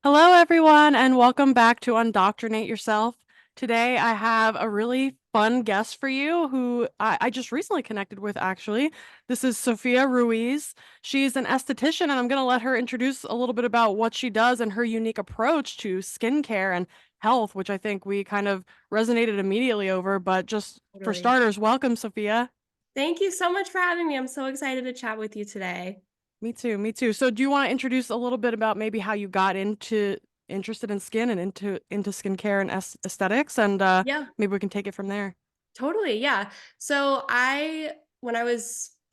Hello, everyone, and welcome back to Undoctrinate Yourself. Today, I have a really fun guest for you who I just recently connected with, actually. This is Sophia Ruiz. She's an esthetician, and I'm going to let her introduce a little bit about what she does and her unique approach to skincare and health, which I think we kind of resonated immediately over. But just for Totally. starters, welcome, Sophia. Thank you so much for having me. I'm so excited to chat with you today. Me too, me too. So do you want to introduce a little bit about maybe how you got into interested in skin and into skincare and aesthetics and Yeah, maybe we can take it from there. totally. Yeah. When I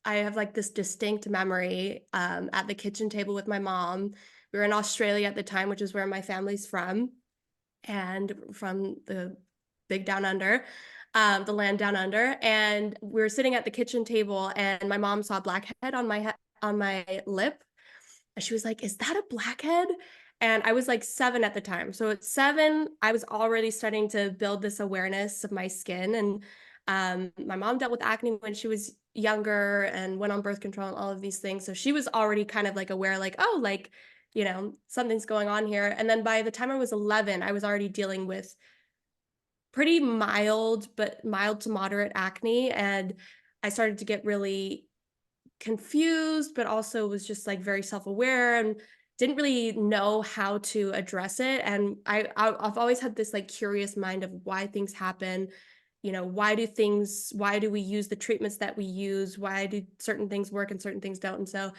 have like this distinct memory at the kitchen table with my mom. We were in Australia at the time, which is where my family's from, and from the big down under, the land down under. And we were sitting at the kitchen table, and my mom saw a blackhead on on my lip. And she was like, "Is that a blackhead?" And I was like 7 at the time. So at 7, I was already starting to build this awareness of my skin. And my mom dealt with acne when she was younger and went on birth control and all of these things. So she was already kind of like aware, like, oh, like, something's going on here. And then by the time I was 11, I was already dealing with pretty mild, but mild to moderate acne. And I started to get really confused, but also was just like very self-aware and didn't really know how to address it. And I've always had this like curious mind of why things happen. Why do we use the treatments that we use? Why do certain things work and certain things don't? And so,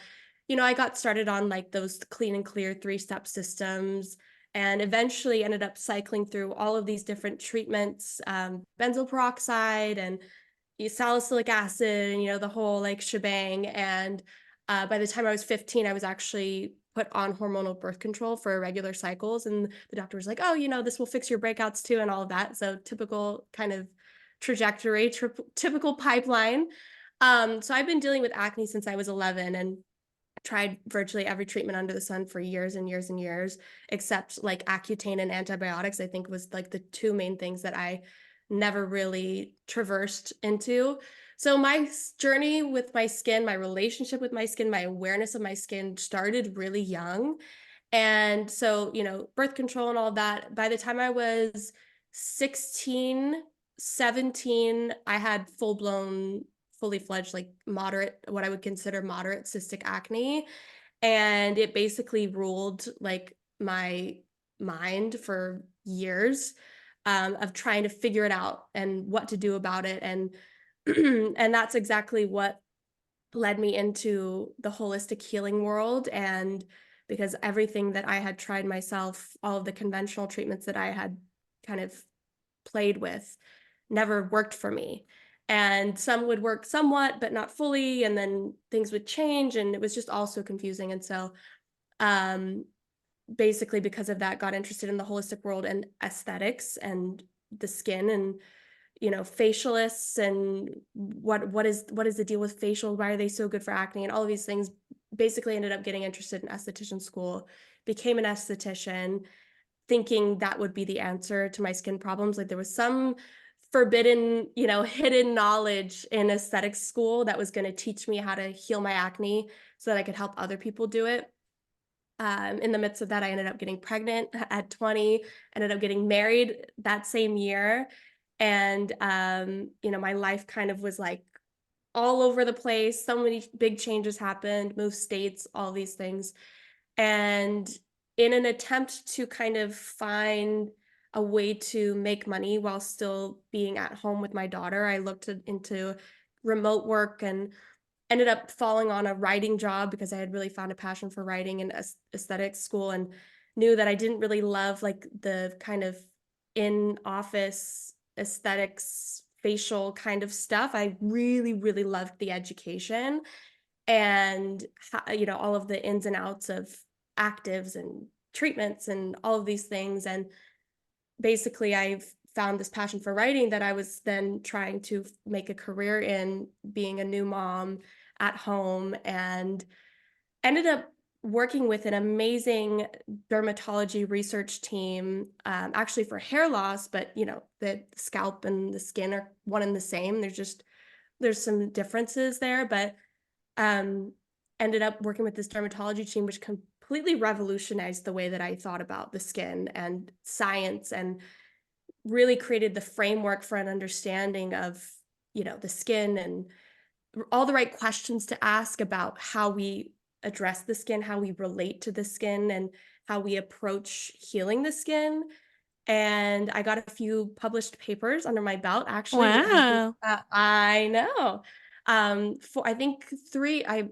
I got started on like those clean and clear 3-step systems, and eventually ended up cycling through all of these different treatments, benzoyl peroxide and salicylic acid, and the whole like shebang. And by the time I was 15, I was actually put on hormonal birth control for irregular cycles, and the doctor was like, "Oh, this will fix your breakouts too," and all of that. So typical kind of trajectory, typical pipeline. So I've been dealing with acne since I was 11, and tried virtually every treatment under the sun for years and years and years, except like Accutane and antibiotics. I think was like the two main things that I never really traversed into. So my journey with my skin, my relationship with my skin, my awareness of my skin started really young. And so, birth control and all of that, by the time I was 16, 17, I had full blown, fully fledged, like moderate, what I would consider moderate cystic acne. And it basically ruled like my mind for years, of trying to figure it out and what to do about it. And and that's exactly what led me into the holistic healing world. And because everything that I had tried myself, all of the conventional treatments that I had kind of played with, never worked for me. And some would work somewhat, but not fully. And then things would change. And it was just all so confusing. And so, um, basically, because of that, got interested in the holistic world and aesthetics and the skin, and facialists, and what is the deal with facial, why are they so good for acne, and all of these things. Basically ended up getting interested in esthetician school, became an esthetician, thinking that would be the answer to my skin problems. Like there was some forbidden, hidden knowledge in aesthetics school that was going to teach me how to heal my acne so that I could help other people do it. In the midst of that, I ended up getting pregnant at 20, ended up getting married that same year. And, my life kind of was like all over the place. So many big changes happened, moved states, all these things. And in an attempt to kind of find a way to make money while still being at home with my daughter, I looked into remote work and ended up falling on a writing job because I had really found a passion for writing in aesthetics school, and knew that I didn't really love like the kind of in office aesthetics facial kind of stuff. I really, really loved the education and all of the ins and outs of actives and treatments and all of these things. And basically I've found this passion for writing that I was then trying to make a career in, being a new mom at home, and ended up working with an amazing dermatology research team, actually for hair loss. But the scalp and the skin are one and the same. There's some differences there, but um ended up working with this dermatology team, which completely revolutionized the way that I thought about the skin and science, and really created the framework for an understanding of, the skin, and all the right questions to ask about how we address the skin, how we relate to the skin, and how we approach healing the skin. And I got a few published papers under my belt. Actually, I think Wow. I know. For I think 3 I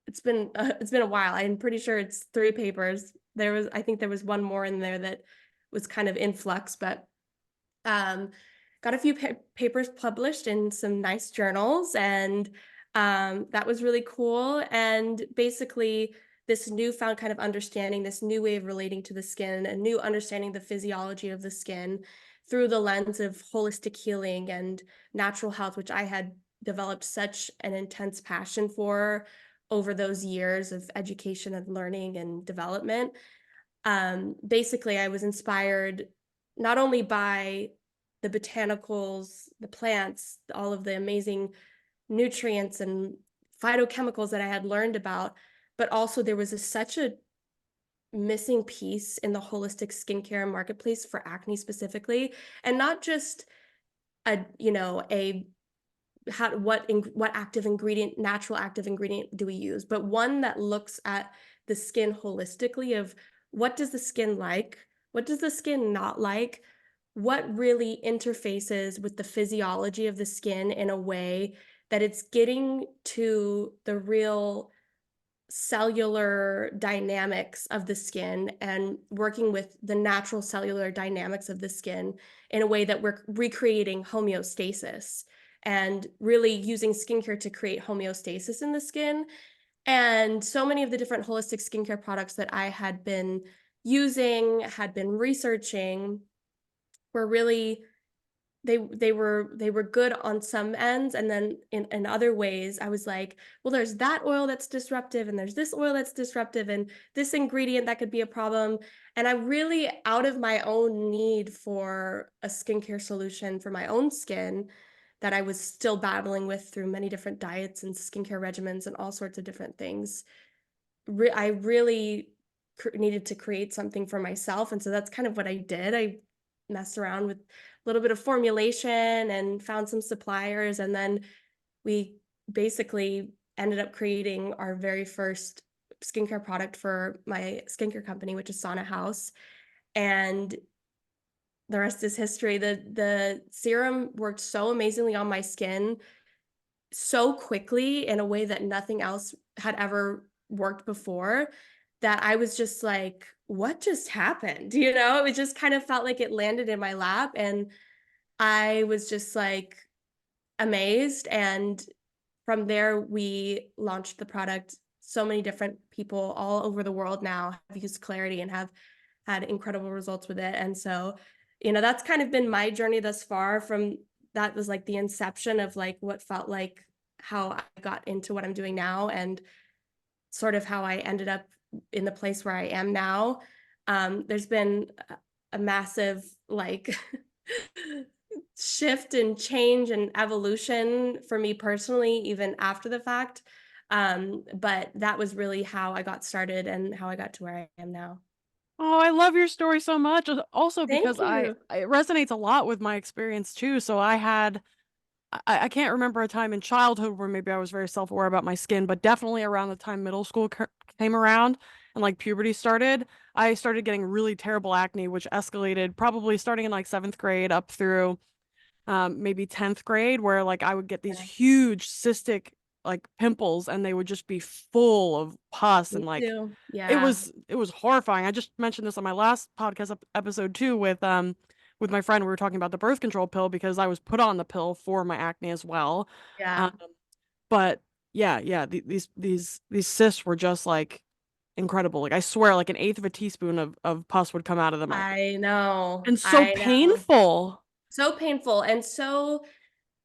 it's been a while. I'm pretty sure it's 3 papers. I think there was 1 more in there that was kind of in flux, but um, got a few papers published in some nice journals, and that was really cool. And basically, this newfound kind of understanding, this new way of relating to the skin, a new understanding the physiology of the skin through the lens of holistic healing and natural health, which I had developed such an intense passion for over those years of education and learning and development. Basically, I was inspired not only by the botanicals, the plants, all of the amazing nutrients and phytochemicals that I had learned about, but also there was such a missing piece in the holistic skincare marketplace for acne specifically, and not just a what active ingredient, natural active ingredient do we use, but one that looks at the skin holistically of what does the skin like? What does the skin not like? What really interfaces with the physiology of the skin in a way that it's getting to the real cellular dynamics of the skin and working with the natural cellular dynamics of the skin in a way that we're recreating homeostasis and really using skincare to create homeostasis in the skin. And so many of the different holistic skincare products that I had been using, had been researching, were really they were good on some ends, and then in other ways, I was like, "Well, there's that oil that's disruptive, and there's this oil that's disruptive, and this ingredient that could be a problem." And I really, out of my own need for a skincare solution for my own skin, that I was still battling with through many different diets and skincare regimens and all sorts of different things, I really needed to create something for myself, and so that's kind of what I did. I messed around with a little bit of formulation and found some suppliers, and then we basically ended up creating our very first skincare product for my skincare company, which is Sauna House, and the rest is history. The serum worked so amazingly on my skin so quickly in a way that nothing else had ever worked before, that I was just like, "What just happened?" You know? It just kind of felt like it landed in my lap, and I was just, like, amazed, and from there, we launched the product. So many different people all over the world now have used Clarity and have had incredible results with it, and so, that's kind of been my journey thus far. From that was, like, the inception of, like, what felt like how I got into what I'm doing now, and sort of how I ended up in the place where I am now. There's been a massive, like, shift and change and evolution for me personally, even after the fact. But that was really how I got started and how I got to where I am now. Oh, I love your story so much, also because Thank you. it resonates a lot with my experience too. So I can't remember a time in childhood where maybe I was very self-aware about my skin, but definitely around the time middle school came around and like puberty started, I started getting really terrible acne, which escalated probably starting in like 7th grade up through maybe 10th grade, where like I would get these Yeah, huge cystic like pimples and they would just be full of pus me and like too. it Yeah, was it was horrifying. I just mentioned this on my last podcast episode too with my friend. We were talking about the birth control pill because I was put on the pill for my acne as well. Um, yeah. but yeah, these cysts were just like incredible. Like I swear, like an eighth of a teaspoon of pus would come out of them, I know. and so I know. painful. So painful and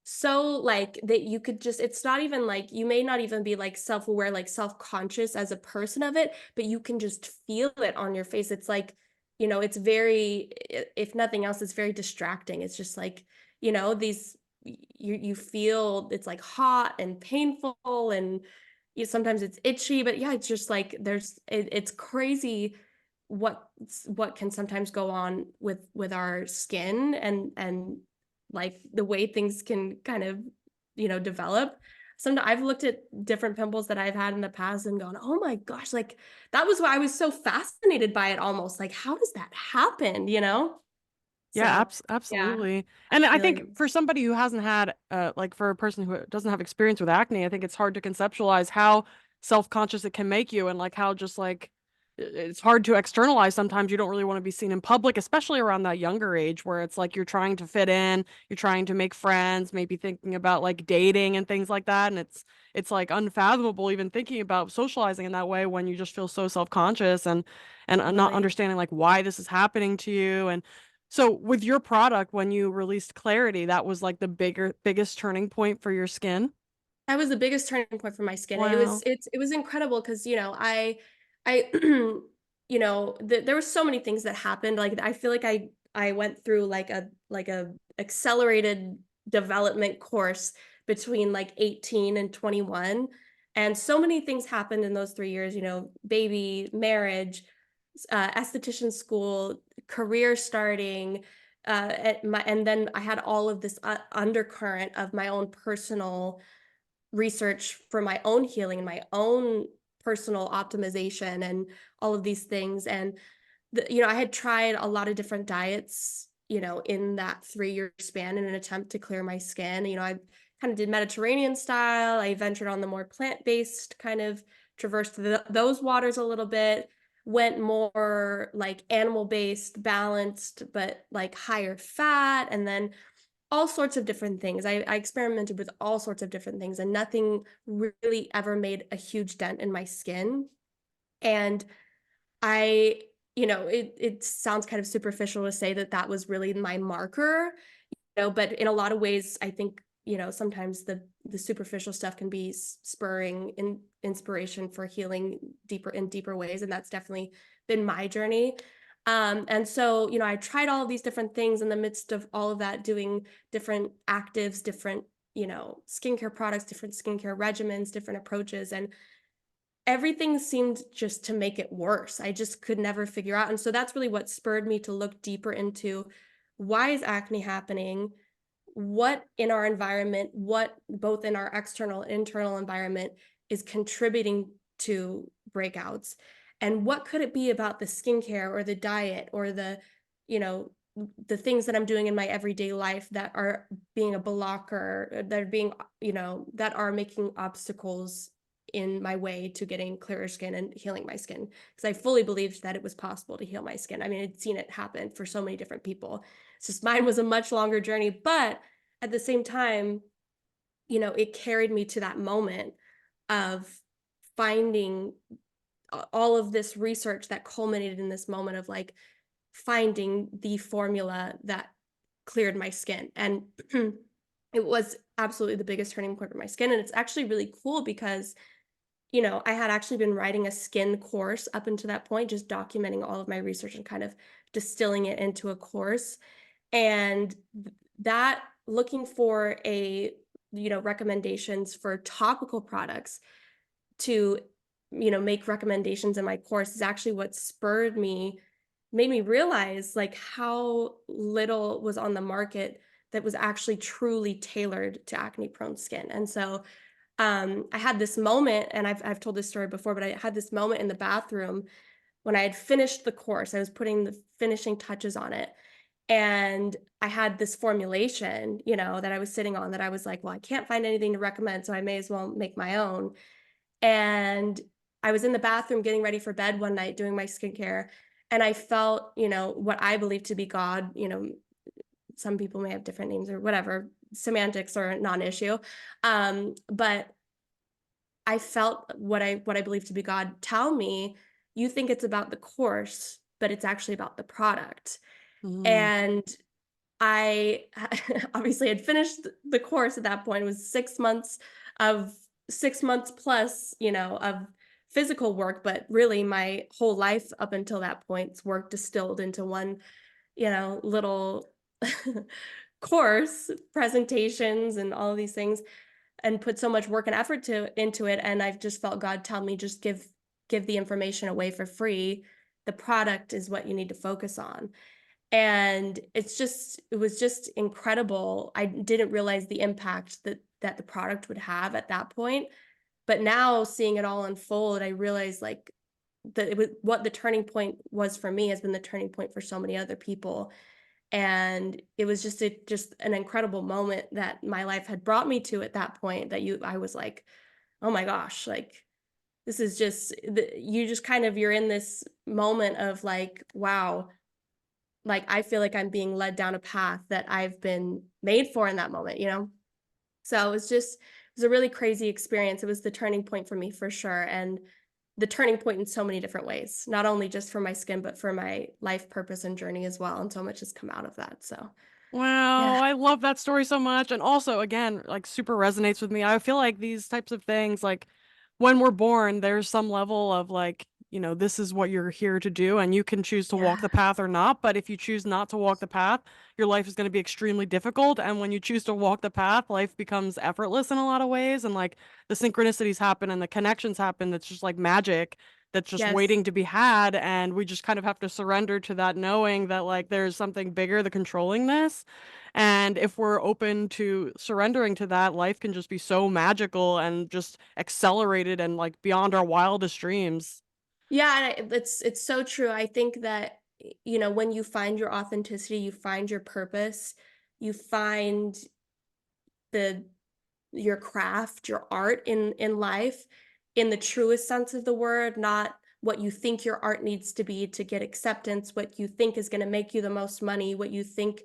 so, like, that you could just, it's not even like you may not even be, like, self-aware, like, self-conscious as a person of it, but you can just feel it on your face. It's like, it's very, if nothing else, it's very distracting. It's just like, these you feel it's, like, hot and painful, and sometimes it's itchy, but yeah, it's just like it's crazy what can sometimes go on with our skin and like the way things can kind of, develop. I've looked at different pimples that I've had in the past and gone, "Oh my gosh," like that was why I was so fascinated by it almost. Like, how does that happen, you know? Yeah, So, yeah, absolutely. And I think feeling for somebody who hasn't had, like for a person who doesn't have experience with acne, I think it's hard to conceptualize how self-conscious it can make you and like how just like it's hard to externalize sometimes. You don't really want to be seen in public, especially around that younger age where it's like you're trying to fit in, you're trying to make friends, maybe thinking about like dating and things like that. And it's like unfathomable even thinking about socializing in that way when you just feel so self-conscious and not totally. understanding like why this is happening to you. And so with your product, when you released Clarity, that was like the biggest turning point for your skin? That was the biggest turning point for my skin. Wow. It was incredible because I there were so many things that happened. Like I feel like I went through like a accelerated development course between like 18 and 21. And so many things happened in those 3 years, baby, marriage, esthetician school, career starting, and then I had all of this undercurrent of my own personal research for my own healing and my own personal optimization and all of these things. And I had tried a lot of different diets, in that 3-year span in an attempt to clear my skin. I kind of did Mediterranean style. I ventured on the more plant-based kind of traversed those waters a little bit, went more like animal-based, balanced, but like higher fat, and then all sorts of different things. I experimented with all sorts of different things, and nothing really ever made a huge dent in my skin. And I, it sounds kind of superficial to say that that was really my marker, but in a lot of ways, I think, sometimes the superficial stuff can be spurring inspiration for healing deeper ways, and that's definitely been my journey. And so, I tried all of these different things in the midst of all of that, doing different actives, different, skincare products, different skincare regimens, different approaches, and everything seemed just to make it worse. I just could never figure out. And so that's really what spurred me to look deeper into why is acne happening? What in our environment, what both in our external and internal environment is contributing to breakouts? And what could it be about the skincare or the diet or you know, the things that I'm doing in my everyday life that are being a blocker, that are being, that are making obstacles in my way to getting clearer skin and healing my skin? Because I fully believed that it was possible to heal my skin. I mean, I'd seen it happen for so many different people. It's just mine was a much longer journey, but at the same time, it carried me to that moment of finding all of this research that culminated in this moment of like finding the formula that cleared my skin. And it was absolutely the biggest turning point for my skin. And it's actually really cool because I had actually been writing a skin course up until that point, just documenting all of my research and kind of distilling it into a course. And that looking for recommendations for topical products to, make recommendations in my course is actually what made me realize like how little was on the market that was actually truly tailored to acne prone skin. And so I had this moment, and I've told this story before, but I had this moment in the bathroom when I had finished the course. I was putting the finishing touches on it, and I had this formulation, that I was sitting on that I was like, well, I can't find anything to recommend, so I may as well make my own. And I was in the bathroom getting ready for bed one night doing my skincare, and I felt, what I believe to be God. Some people may have different names or whatever. Semantics are a non-issue. But I felt what I believe to be God tell me, "You think it's about the course, but it's actually about the product." Mm, And I obviously had finished the course at that point. It was 6 months of 6 months plus, of physical work, but really my whole life up until that point's work distilled into one, little course, presentations and all of these things. and put so much work and effort into it, and I've just felt God tell me, just give the information away for free. The product is what you need to focus on. And it was just incredible. I didn't realize the impact that the product would have at that point. But now seeing it all unfold, I realized like that it was what the turning point was for me has been the turning point for so many other people. And it was just an incredible moment that my life had brought me to at that point that you I was like, "Oh my gosh, like this is just you just kind of you're in this moment of like, wow, like I feel like I'm being led down a path that I've been made for in that moment, you know?" So it was a really crazy experience. It was the turning point for me for sure. And the turning point in so many different ways, not only just for my skin, but for my life purpose and journey as well. And so much has come out of that. So Wow, yeah. I love that story so much, and also, again, like, super resonates with me. I feel like these types of things, like, when we're born, there's some level of, like, this is what you're here to do, and you can choose to walk Yeah. the path or not, but if you choose not to walk the path, your life is gonna be extremely difficult, and when you choose to walk the path, life becomes effortless in a lot of ways, and, like, the synchronicities happen and the connections happen that's just like magic that's just Yes. waiting to be had, and we just kind of have to surrender to that knowing that, like, there's something bigger that controlling this, and if we're open to surrendering to that, life can just be so magical and just accelerated and, like, beyond our wildest dreams. Yeah. And it's so true. I think that, when you find your authenticity, you find your purpose, you find the your craft, your art in life in the truest sense of the word, not what you think your art needs to be to get acceptance, what you think is going to make you the most money, what you think,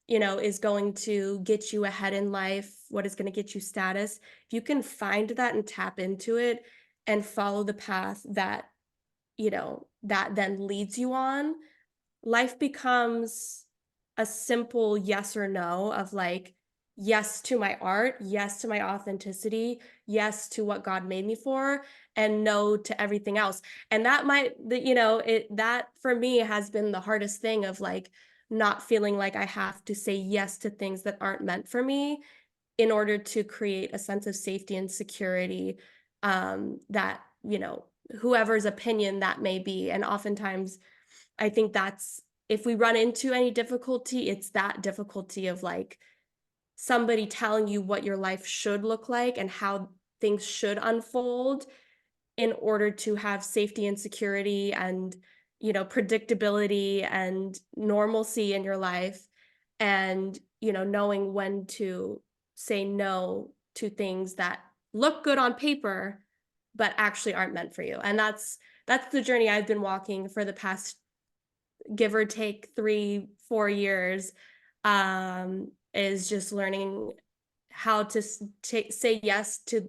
is going to get you ahead in life, what is going to get you status. If you can find that and tap into it and follow the path that, that then leads you on, life becomes a simple yes or no of like, yes to my art, yes to my authenticity, yes to what God made me for, and no to everything else. And that that for me has been the hardest thing of like not feeling like I have to say yes to things that aren't meant for me in order to create a sense of safety and security, that, whoever's opinion that may be. And oftentimes I think that's if we run into any difficulty, it's that difficulty of like somebody telling you what your life should look like and how things should unfold in order to have safety and security and, predictability and normalcy in your life. And, knowing when to say no to things that look good on paper, but actually aren't meant for you. And that's the journey I've been walking for the past give or take 3, 4 years, is just learning how to say yes to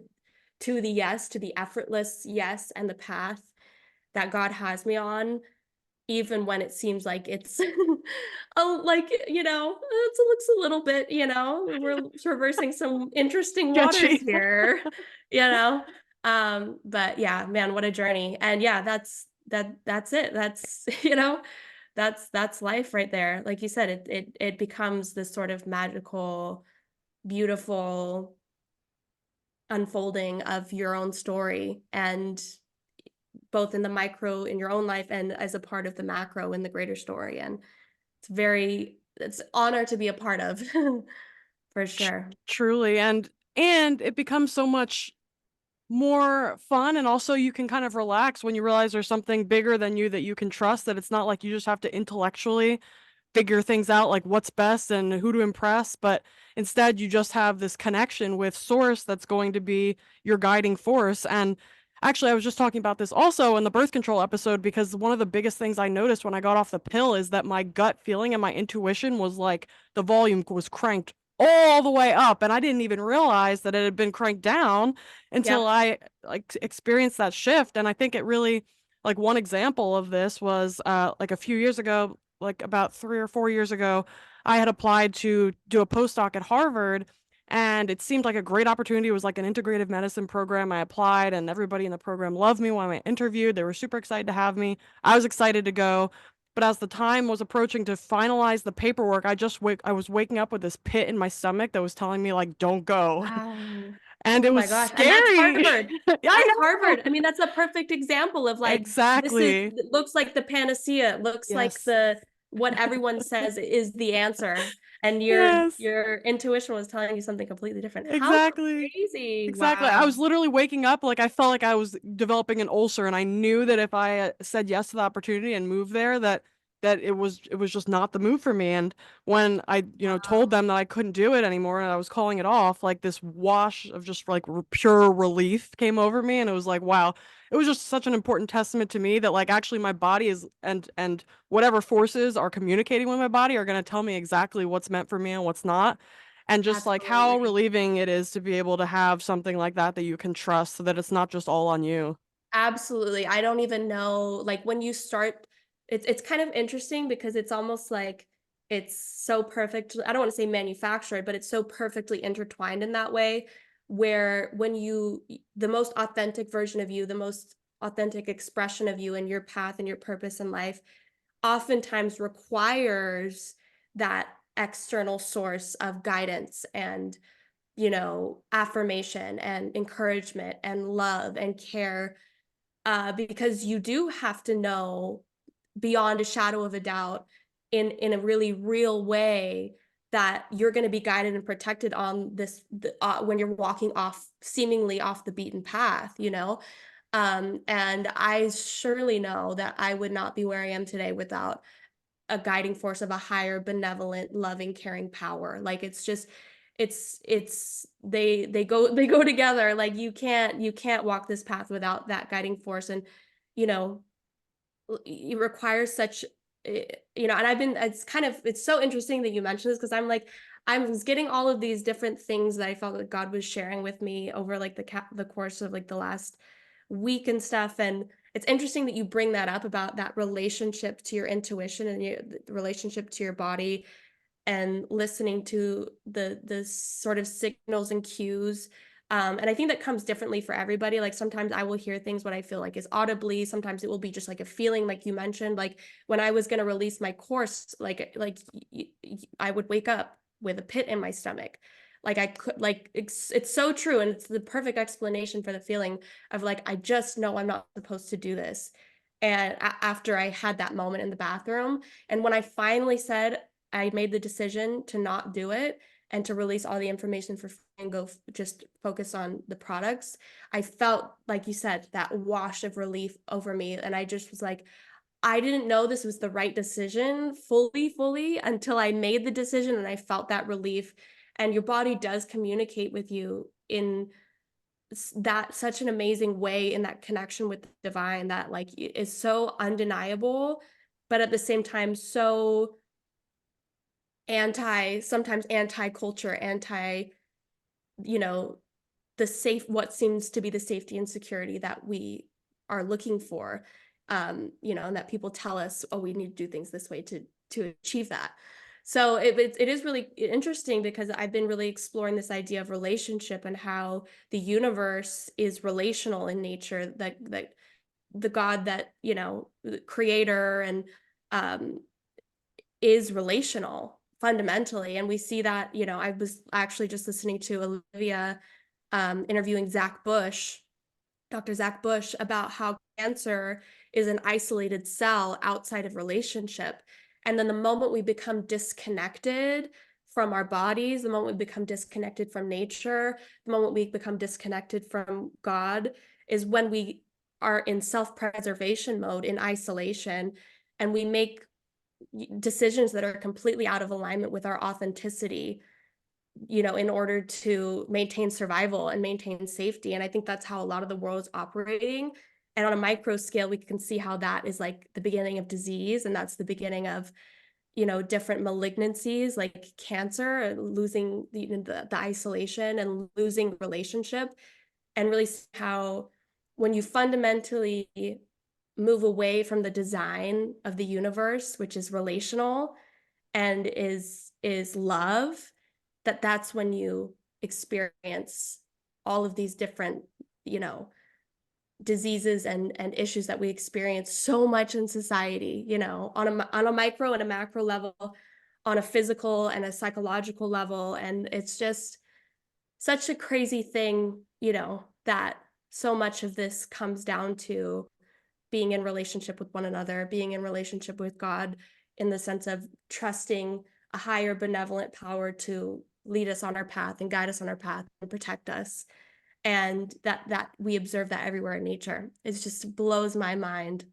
the yes, to the effortless yes, and the path that God has me on, even when it seems like it's, oh, like, it looks a little bit, we're traversing some interesting waters Sketchy. here, you know? But yeah, man, what a journey. And yeah, that's it. That's, that's life right there. Like you said, it becomes this sort of magical, beautiful unfolding of your own story, and both in the micro in your own life and as a part of the macro in the greater story. And it's an honor to be a part of for Tr sure. Truly, and it becomes so much more fun, and also you can kind of relax when you realize there's something bigger than you that you can trust, that it's not like you just have to intellectually figure things out, like what's best and who to impress, but instead you just have this connection with source that's going to be your guiding force. And actually, I was just talking about this also in the birth control episode, because one of the biggest things I noticed when I got off the pill is that my gut feeling and my intuition was like the volume was cranked all the way up, and I didn't even realize that it had been cranked down until Yep. I like experienced that shift. And I think it really, like, one example of this was like a few years ago, like about 3 or 4 years ago, I had applied to do a postdoc at Harvard, and it seemed like a great opportunity. It was like an integrative medicine program. I applied, and everybody in the program loved me when I interviewed. They were super excited to have me. I was excited to go. But as the time was approaching to finalize the paperwork, I was waking up with this pit in my stomach that was telling me, like, don't go. Wow. and Oh it was my gosh, and that's scary. Harvard. I That's know. Harvard. I mean, that's a perfect example of like, this is Exactly. it looks like the panacea, it looks like Yes. the what everyone says is the answer, and Yes. your intuition was telling you something completely different. How Exactly. crazy. Exactly. I Wow. was literally waking up like I felt like I was developing an ulcer, and I knew that if I said yes to the opportunity and moved there, that it was just not the move for me. And when I, told Wow. them that I couldn't do it anymore and I was calling it off, like this wash of just like pure relief came over me, and it was like, wow. It was just such an important testament to me that like actually my body is and whatever forces are communicating with my body are going to tell me exactly what's meant for me and what's not, and just like how Absolutely. relieving it is to be able to have something like that that you can trust so that it's not just all on you. Absolutely. I don't even know, like, when you start it's kind of interesting because it's almost like it's so perfect. I don't wanna say manufactured, but it's so perfectly intertwined in that way, where when the most authentic version of you, the most authentic expression of you and your path and your purpose in life oftentimes requires that external source of guidance and, affirmation and encouragement and love and care, because you do have to know beyond a shadow of a doubt in a really real way that you're going to be guided and protected on when you're walking off seemingly off the beaten path. And I surely know that I would not be where I am today without a guiding force of a higher benevolent loving caring power. Like, it's just they go together. Like, you can't walk this path without that guiding force. And you know it requires such and it's so interesting that you mentioned this, because I was getting all of these different things that I felt that God was sharing with me over like the course of like the last week and stuff. And it's interesting that you bring that up about that relationship to your intuition and the relationship to your body, and listening to the sort of signals and cues. And I think that comes differently for everybody. Like, sometimes I will hear things what I feel like is audibly. Sometimes it will be just like a feeling, like you mentioned. Like, when I was going to release my course, I would wake up with a pit in my stomach. Like, I could, like, it's so true, and it's the perfect explanation for the feeling of like, I just know I'm not supposed to do this. And after I had that moment in the bathroom, and when I finally said I made the decision to not do it and to release all the information for free and just focus on the products, I felt, like you said, that wash of relief over me. And I just was like, I didn't know this was the right decision fully until I made the decision and I felt that relief. And your body does communicate with you in that such an amazing way, in that connection with the divine, that like is so undeniable, but at the same time so sometimes anti-culture, you know, what seems to be the safety and security that we are looking for. And that people tell us, oh, we need to do things this way to achieve that. So it is really interesting, because I've been really exploring this idea of relationship and how the universe is relational in nature, that the God that, the creator, and um is relational fundamentally. And we see that, I was actually just listening to Olivia interviewing Dr. Zach Bush, about how cancer is an isolated cell outside of relationship. And then the moment we become disconnected from our bodies, the moment we become disconnected from nature, the moment we become disconnected from God, is when we are in self-preservation mode, in isolation, and we make decisions that are completely out of alignment with our authenticity, in order to maintain survival and maintain safety. And I think that's how a lot of the world is operating. And on a micro scale, we can see how that is like the beginning of disease. And that's the beginning of, different malignancies like cancer, losing the isolation and losing relationship. And really how, when you fundamentally move away from the design of the universe, which is relational and is love, that's when you experience all of these different, you know diseases and issues that we experience so much in society, on a micro and a macro level, on a physical and a psychological level. And it's just such a crazy thing, that so much of this comes down to being in relationship with one another, being in relationship with God, in the sense of trusting a higher benevolent power to lead us on our path and guide us on our path and protect us. And that we observe that everywhere in nature. It just blows my mind.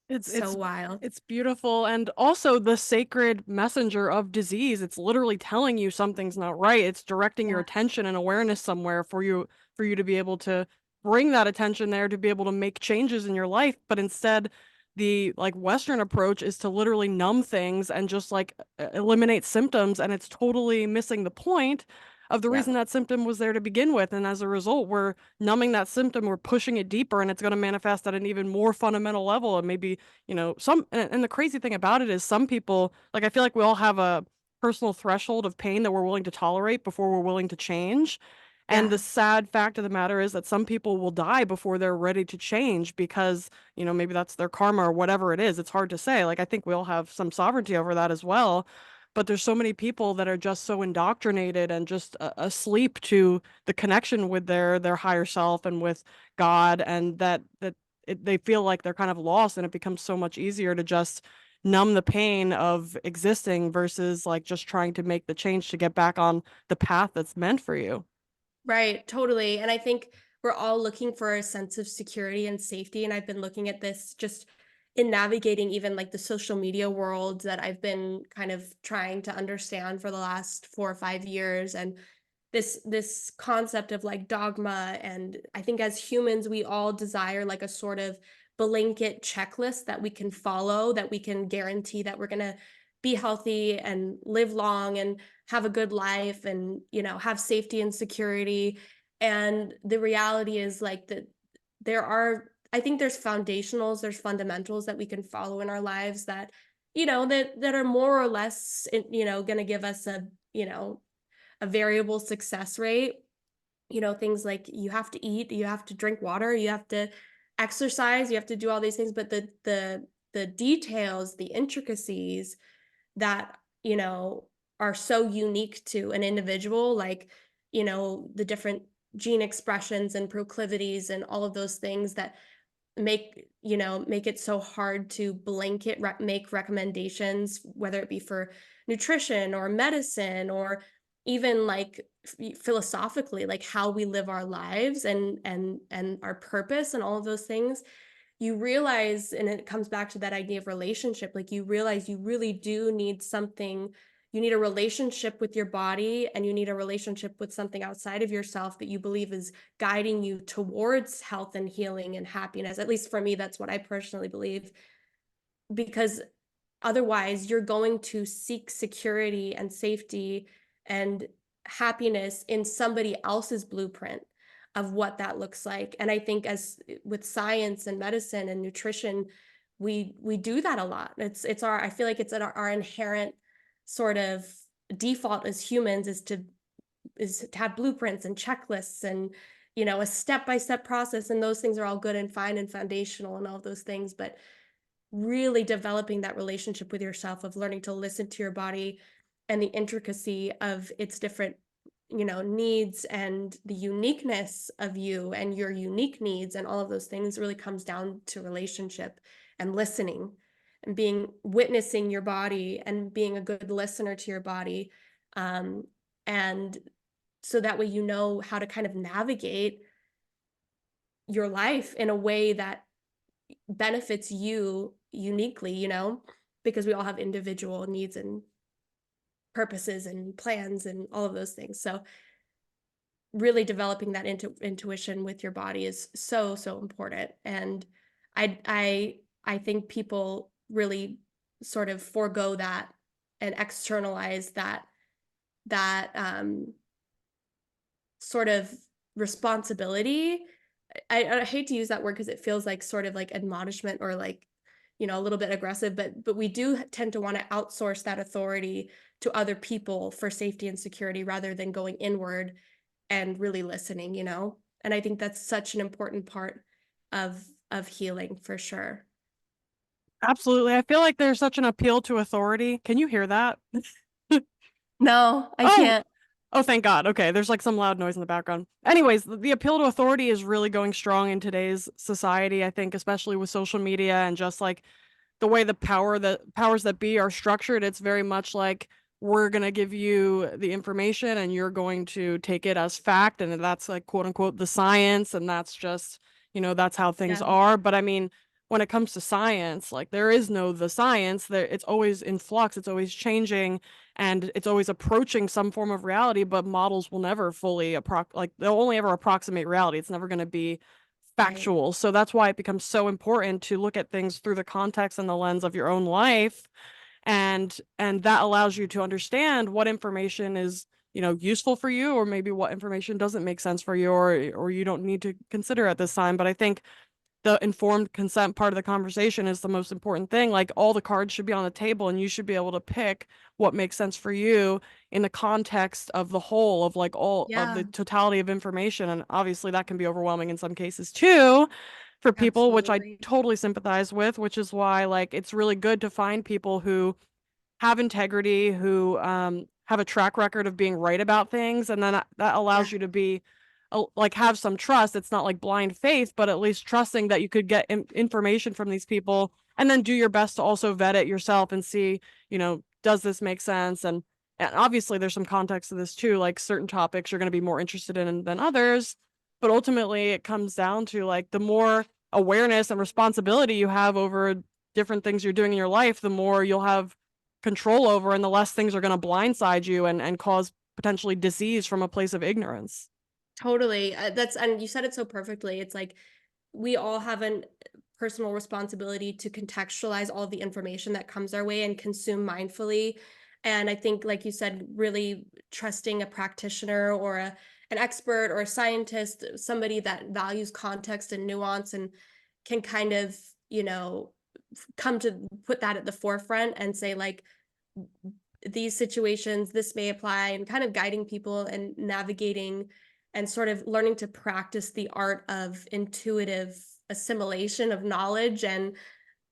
It's So it's wild. it's beautiful, and also the sacred messenger of disease. It's literally telling you something's not right. It's directing your Yeah. attention and awareness somewhere for you to be able to bring that attention there to be able to make changes in your life. But instead, the like Western approach is to literally numb things and just like eliminate symptoms, and it's totally missing the point of the Yeah. reason that symptom was there to begin with. And as a result, we're numbing that symptom, we're pushing it deeper, and it's going to manifest at an even more fundamental level. And maybe, and the crazy thing about it is some people, like, I feel like we all have a personal threshold of pain that we're willing to tolerate before we're willing to change. And the Yeah. sad fact of the matter is that some people will die before they're ready to change because, maybe that's their karma or whatever it is. It's hard to say. Like, I think we all have some sovereignty over that as well. But there's so many people that are just so indoctrinated and just asleep to the connection with their higher self and with God, and they feel like they're kind of lost, and it becomes so much easier to just numb the pain of existing versus like just trying to make the change to get back on the path that's meant for you. Right, totally. And I think we're all looking for a sense of security and safety. And I've been looking at this just in navigating even like the social media world that I've been kind of trying to understand for the last 4 or 5 years. And this concept of like dogma. And I think as humans, we all desire like a sort of blanket checklist that we can follow, that we can guarantee that we're gonna be healthy and live long and have a good life and have safety and security. And the reality is like that there are, I think there's foundationals, there's fundamentals that we can follow in our lives that that are more or less going to give us a variable success rate. Things like you have to eat, you have to drink water, you have to exercise, you have to do all these things, but the details, the intricacies that, are so unique to an individual, like, the different gene expressions and proclivities and all of those things that make it so hard to make recommendations, whether it be for nutrition or medicine or even like philosophically, like how we live our lives and our purpose and all of those things. You realize, and it comes back to that idea of relationship, like you realize you really do need something. You need a relationship with your body, and you need a relationship with something outside of yourself that you believe is guiding you towards health and healing and happiness. At least for me, that's what I personally believe, because otherwise you're going to seek security and safety and happiness in somebody else's blueprint of what that looks like. And I think as with science and medicine and nutrition, we do that a lot. It's our, I feel like it's our inherent sort of default as humans is to have blueprints and checklists and a step-by-step process, and those things are all good and fine and foundational and all of those things. But really developing that relationship with yourself, of learning to listen to your body and the intricacy of its different needs, and the uniqueness of you and your unique needs, and all of those things really comes down to relationship and listening and witnessing your body and being a good listener to your body. And so that way you know how to kind of navigate your life in a way that benefits you uniquely, because we all have individual needs and purposes and plans and all of those things. So really developing that intuition with your body is so, so important. And I think people really sort of forego that and externalize that sort of responsibility. I hate to use that word because it feels like sort of like admonishment or like, a little bit aggressive, but we do tend to want to outsource that authority to other people for safety and security rather than going inward and really listening. And I think that's such an important part of healing for sure. Absolutely. I feel like there's such an appeal to authority. Can you hear that? No, I Oh, can't. Oh, thank God. Okay, there's like some loud noise in the background. Anyways, the appeal to authority is really going strong in today's society, I think, especially with social media and just like the way the powers that be are structured. It's very much like we're going to give you the information and you're going to take it as fact, and that's like quote unquote the science, and that's just, that's how things Yeah, are. But I mean, when it comes to science, like there is no the science. There It's always in flux, it's always changing, and it's always approaching some form of reality, but models will never fully they'll only ever approximate reality. It's never going to be right. factual. So that's why it becomes so important to look at things through the context and the lens of your own life, and that allows you to understand what information is, useful for you, or maybe what information doesn't make sense for you, or you don't need to consider at this time. But I think the informed consent part of the conversation is the most important thing. Like all the cards should be on the table and you should be able to pick what makes sense for you in the context of the whole of like all of Yeah, the totality of information. And obviously that can be overwhelming in some cases too for people, which I absolutely. totally sympathize with, which is why like it's really good to find people who have integrity, who have a track record of being right about things, and then that Yeah, allows you to be like have some trust. It's not like blind faith, but at least trusting that you could get information from these people, and then do your best to also vet it yourself and see, does this make sense? And obviously, there's some context to this too. Like certain topics you're going to be more interested in than others, but ultimately, it comes down to like the more awareness and responsibility you have over different things you're doing in your life, the more you'll have control over, and the less things are going to blindside you and cause potentially disease from a place of ignorance. totally. That's and you said it so perfectly. It's like we all have an personal responsibility to contextualize all the information that comes our way and consume mindfully. And I think, like you said, really trusting a practitioner or an expert or a scientist, somebody that values context and nuance and can kind of, you know, come to put that at the forefront and say, like, these situations, this may apply, and kind of guiding people and navigating and sort of learning to practice the art of intuitive assimilation of knowledge and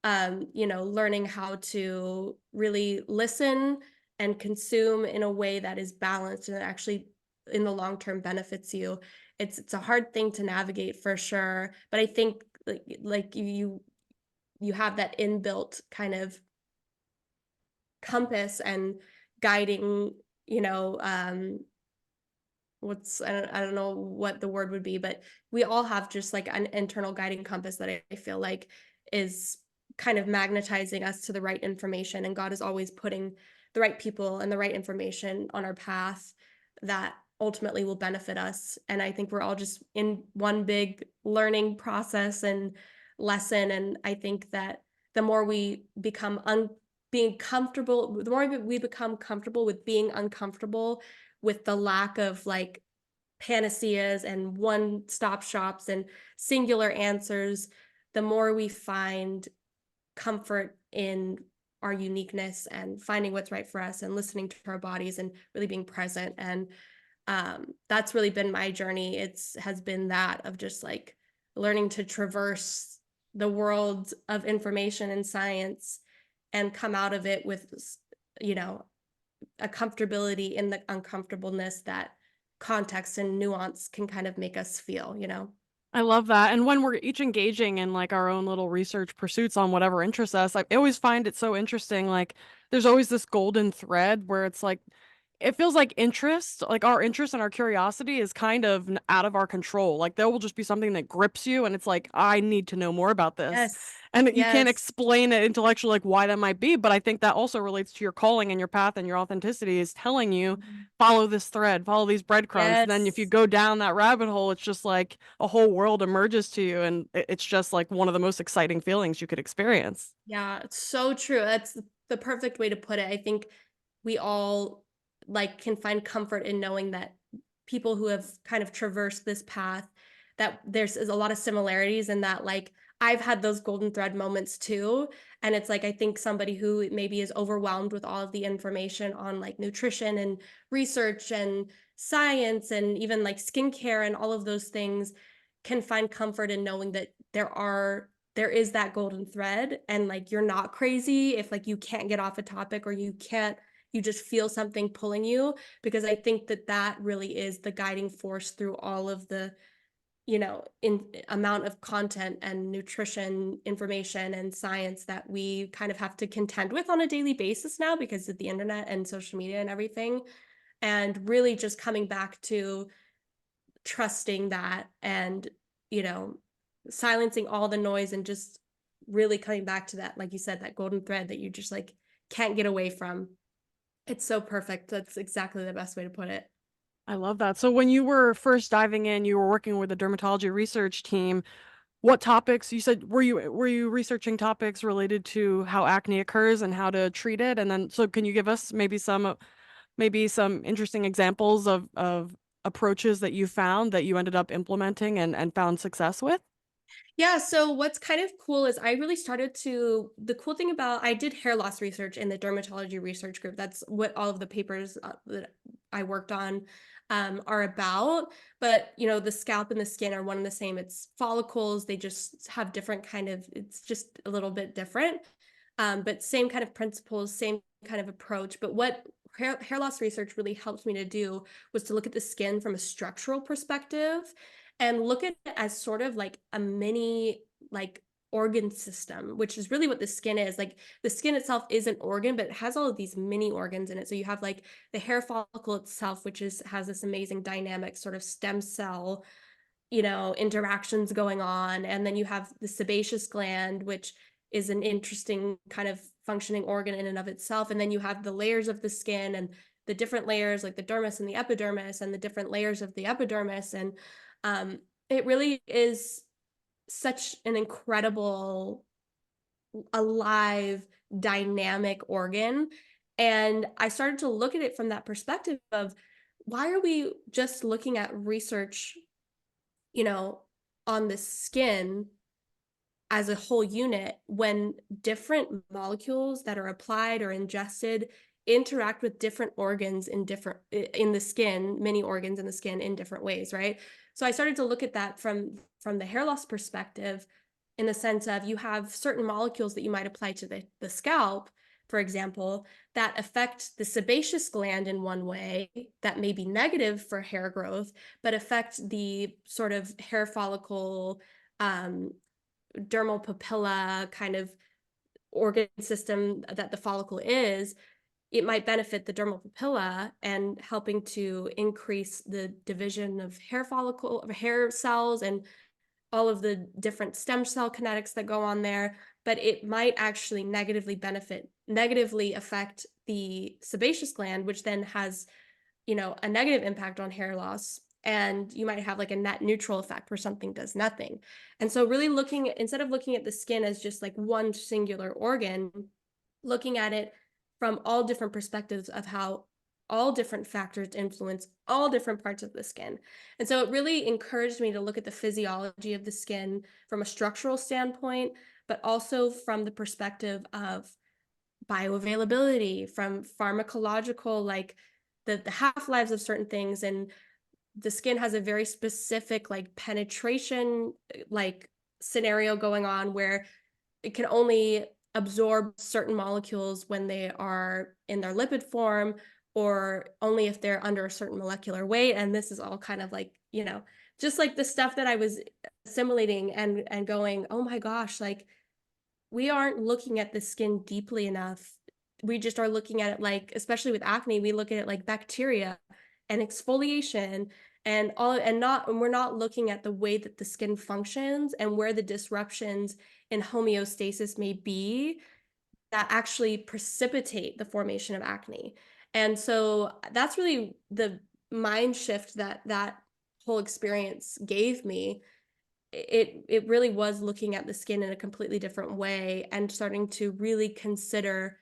learning how to really listen and consume in a way that is balanced and actually in the long term benefits you. It's a hard thing to navigate for sure, but I think like you have that inbuilt kind of compass and guiding, you know, I don't know what the word would be, but we all have just like an internal guiding compass that I feel like is kind of magnetizing us to the right information, and God is always putting the right people and the right information on our path that ultimately will benefit us. And I think we're all just in one big learning process and lesson, and I think that the more we become being comfortable, the more we become comfortable with being uncomfortable with the lack of like panaceas and one stop shops and singular answers, the more we find comfort in our uniqueness and finding what's right for us and listening to our bodies and really being present. And that's really been my journey. It's has been that of just like learning to traverse the world of information and science and come out of it with, you know, a comfortability in the uncomfortableness that context and nuance can kind of make us feel, you know? I love that. And when we're each engaging in like our own little research pursuits on whatever interests us, I always find it so interesting. Like there's always this golden thread where it's like it feels like interest, like our interest and our curiosity is kind of out of our control. Like there will just be something that grips you and it's like, I need to know more about this. Yes. And you can't Yes. explain it intellectually, like why that might be. But I think that also relates to your calling and your path and your authenticity is telling you, Mhm. follow this thread, follow these breadcrumbs. And then if you Yes. go down that rabbit hole, it's just like a whole world emerges to you. And it's just like one of the most exciting feelings you could experience. Yeah, it's so true. That's the perfect way to put it. I think we all like can find comfort in knowing that people who have kind of traversed this path, that there's is a lot of similarities in that, like I've had those golden thread moments too. And it's like I think somebody who maybe is overwhelmed with all of the information on like nutrition and research and science and even like skincare and all of those things can find comfort in knowing that there is that golden thread, and like you're not crazy if like you can't get off a topic or you can't you just feel something pulling you, because I think that that really is the guiding force through all of the, in amount of content and nutrition information and science that we kind of have to contend with on a daily basis now because of the internet and social media and everything. And really just coming back to trusting that, and, you know, silencing all the noise and just really coming back to that, like you said, that golden thread that you just like can't get away from. It's so perfect. That's exactly the best way to put it. I love that. So when you were first diving in, you were working with the dermatology research team. What topics you said were you researching topics related to how acne occurs and how to treat it? And then so can you give us maybe some interesting examples of approaches that you found that you ended up implementing and found success with? Yeah, so what's kind of cool is I really started to the cool thing about I did hair loss research in the dermatology research group. That's what all of the papers that I worked on are about. But the scalp and the skin are one and the same. It's follicles. They just have different kind of. It's just a little bit different, but same kind of principles, same kind of approach. But what hair loss research really helped me to do was to look at the skin from a structural perspective and look at it as sort of like a mini, like, organ system, which is really what the skin is. Like, the skin itself is an organ, but it has all of these mini organs in it. So you have like the hair follicle itself, which is has this amazing dynamic sort of stem cell, interactions going on. And then you have the sebaceous gland, which is an interesting kind of functioning organ in and of itself. And then you have the layers of the skin and the different layers, like the dermis and the epidermis, and the different layers of the epidermis. And it really is such an incredible, alive, dynamic organ. And I started to look at it from that perspective of, why are we just looking at research, you know, on the skin as a whole unit, when different molecules that are applied or ingested interact with different organs in in the skin, many organs in the skin in different ways, right? So I started to look at that from the hair loss perspective, in the sense of, you have certain molecules that you might apply to the scalp, for example, that affect the sebaceous gland in one way that may be negative for hair growth, but affect the sort of hair follicle, um, dermal papilla kind of organ system that the follicle is. It might benefit the dermal papilla and helping to increase the division of hair follicle of hair cells and all of the different stem cell kinetics that go on there. But it might actually negatively affect the sebaceous gland, which then has, a negative impact on hair loss. And you might have like a net neutral effect where something does nothing. And so really instead of looking at the skin as just like one singular organ, looking at it from all different perspectives of how all different factors influence all different parts of the skin. And so it really encouraged me to look at the physiology of the skin from a structural standpoint, but also from the perspective of bioavailability, from pharmacological, like the half-lives of certain things. And the skin has a very specific like penetration, like, scenario going on, where it can only absorb certain molecules when they are in their lipid form, or only if they're under a certain molecular weight. And this is all kind of like, just like the stuff that I was assimilating and going, oh my gosh, like, we aren't looking at the skin deeply enough. We just are looking at it like, especially with acne, we look at it like bacteria and exfoliation and all, and we're not looking at the way that the skin functions and where the disruptions in homeostasis may be that actually precipitate the formation of acne. And so that's really the mind shift that that whole experience gave me. It really was looking at the skin in a completely different way and starting to really consider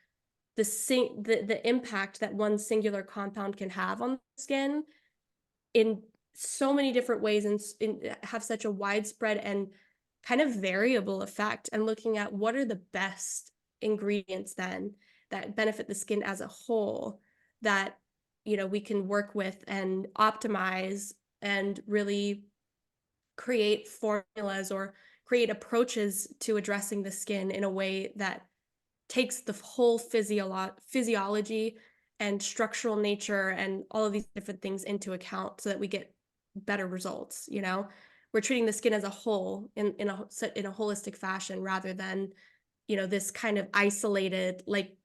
the impact that one singular compound can have on the skin in so many different ways, and have such a widespread and kind of variable effect, and looking at what are the best ingredients then that benefit the skin as a whole, that we can work with and optimize and really create formulas or create approaches to addressing the skin in a way that takes the whole physiology and structural nature and all of these different things into account so that we get better results, you know? We're treating the skin as a whole in a holistic fashion rather than, this kind of isolated, like,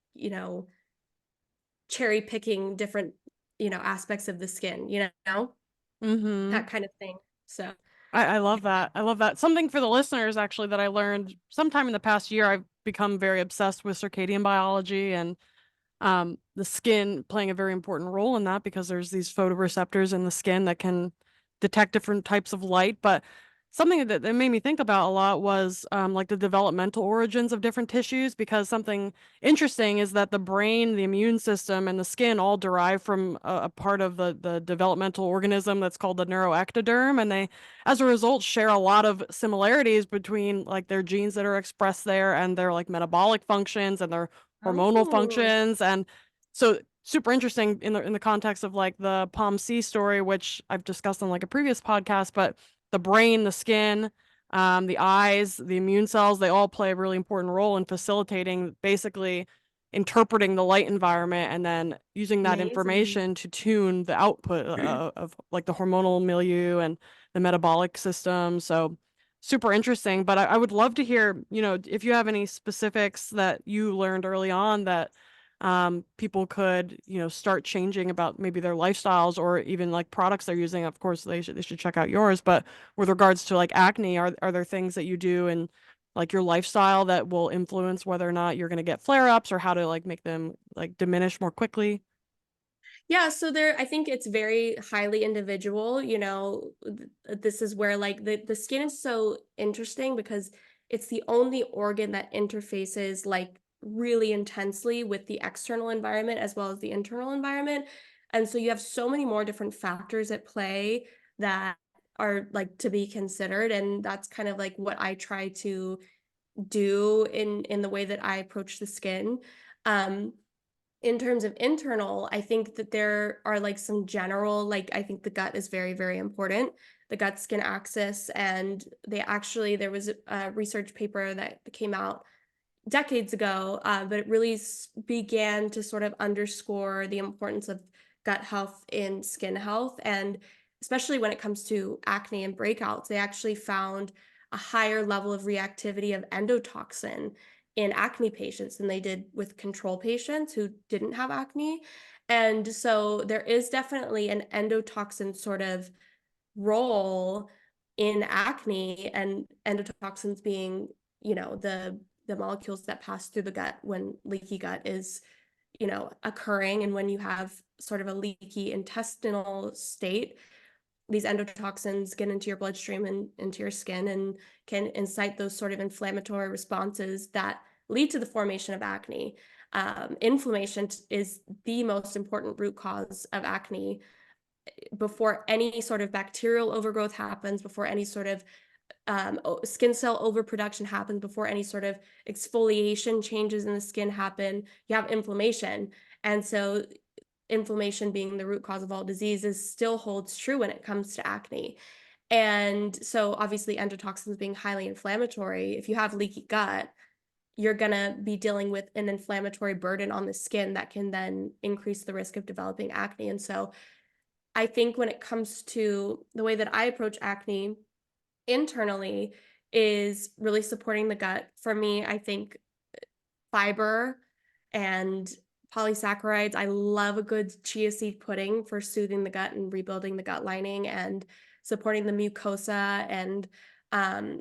cherry picking different, aspects of the skin, Mhm. that kind of thing. So, I love that. I love that. Something for the listeners actually that I learned sometime in the past year, I've become very obsessed with circadian biology and the skin playing a very important role in that because there's these photoreceptors in the skin that can detect different types of light. But something that made me think about a lot was like the developmental origins of different tissues, because something interesting is that the brain, the immune system, and the skin all derive from a part of the developmental organism that's called the neuroectoderm. And they, as a result, share a lot of similarities between like their genes that are expressed there and their like metabolic functions and their hormonal oh, functions. And so super interesting in the context of like the POMC story, which I've discussed on like a previous podcast. But the brain, the skin, the eyes, the immune cells, they all play a really important role in facilitating basically interpreting the light environment and then using that amazing. information to tune the output of like the hormonal milieu and the metabolic system. So super interesting. But I would love to hear, if you have any specifics that you learned early on that people could, start changing about maybe their lifestyles or even like products they're using. Of course, they should check out yours. But with regards to like acne, are there things that you do in like your lifestyle that will influence whether or not you're going to get flare-ups or how to like make them like diminish more quickly? Yeah, so I think it's very highly individual, this is where like the skin is so interesting because it's the only organ that interfaces like really intensely with the external environment as well as the internal environment. And so you have so many more different factors at play that are like to be considered, and that's kind of like what I try to do in the way that I approach the skin. Um in terms of internal, I think that there are like some general, like I think the gut is very, very important, the gut skin axis. And there was a research paper that came out decades ago, but it really began to sort of underscore the importance of gut health in skin health. And especially when it comes to acne and breakouts, they actually found a higher level of reactivity of endotoxin in acne patients than they did with control patients who didn't have acne. And so there is definitely an endotoxin sort of role in acne, and endotoxins being, the molecules that pass through the gut when leaky gut is, occurring, and when you have sort of a leaky intestinal state, these endotoxins get into your bloodstream and into your skin and can incite those sort of inflammatory responses that lead to the formation of acne. Inflammation is the most important root cause of acne before any sort of bacterial overgrowth happens, before any sort of skin cell overproduction happens, before any sort of exfoliation changes in the skin happen, you have inflammation. And so, inflammation being the root cause of all diseases still holds true when it comes to acne. And so, obviously, endotoxins being highly inflammatory, if you have leaky gut, you're going to be dealing with an inflammatory burden on the skin that can then increase the risk of developing acne. And so, I think when it comes to the way that I approach acne internally is really supporting the gut. For me, I think fiber and polysaccharides. I love a good chia seed pudding for soothing the gut and rebuilding the gut lining and supporting the mucosa. And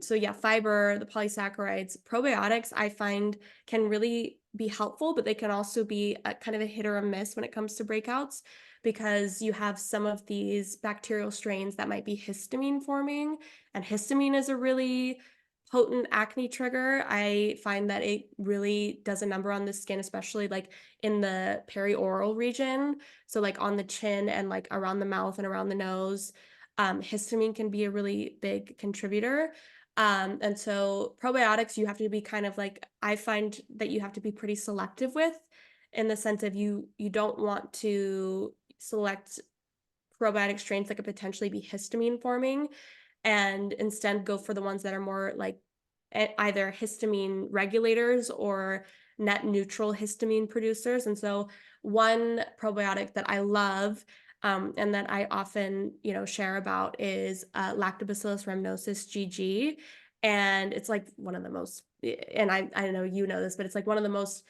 so, yeah, fiber, the polysaccharides, probiotics, I find can really be helpful, but they can also be a kind of a hit or a miss when it comes to breakouts because you have some of these bacterial strains that might be histamine forming, and histamine is a really potent acne trigger. I find that it really does a number on the skin, especially like in the perioral region. So like on the chin and like around the mouth and around the nose. Histamine can be a really big contributor. And so probiotics, you have to be kind of like, I find that you have to be pretty selective with, in the sense of you don't want to select probiotic strains that could potentially be histamine forming, and instead go for the ones that are more like either histamine regulators or net neutral histamine producers. And so one probiotic that I love and that I often, share about is Lactobacillus rhamnosus GG, and it's like one of the most, and I know you know this, but it's like one of the most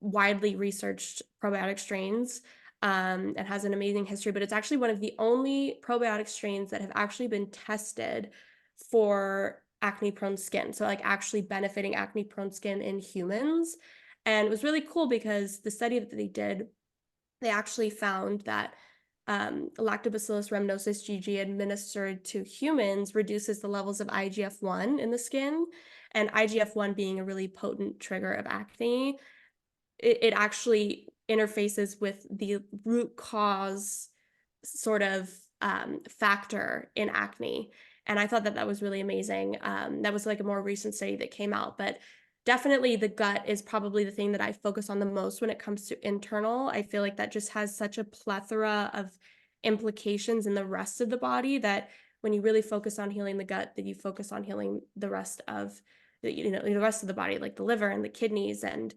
widely researched probiotic strains, and has an amazing history. But it's actually one of the only probiotic strains that have actually been tested for acne prone skin. So, like, actually benefiting acne prone skin in humans. And it was really cool because the study that they did, they actually found that Lactobacillus rhamnosus GG administered to humans reduces the levels of IGF-1 in the skin. And IGF-1 being a really potent trigger of acne, it actually interfaces with the root cause sort of factor in acne. And I thought that that was really amazing. That was like a more recent study that came out, but definitely the gut is probably the thing that I focus on the most when it comes to internal. I feel like that just has such a plethora of implications in the rest of the body that when you really focus on healing the gut, that you focus on healing the rest of the rest of the body, like the liver and the kidneys and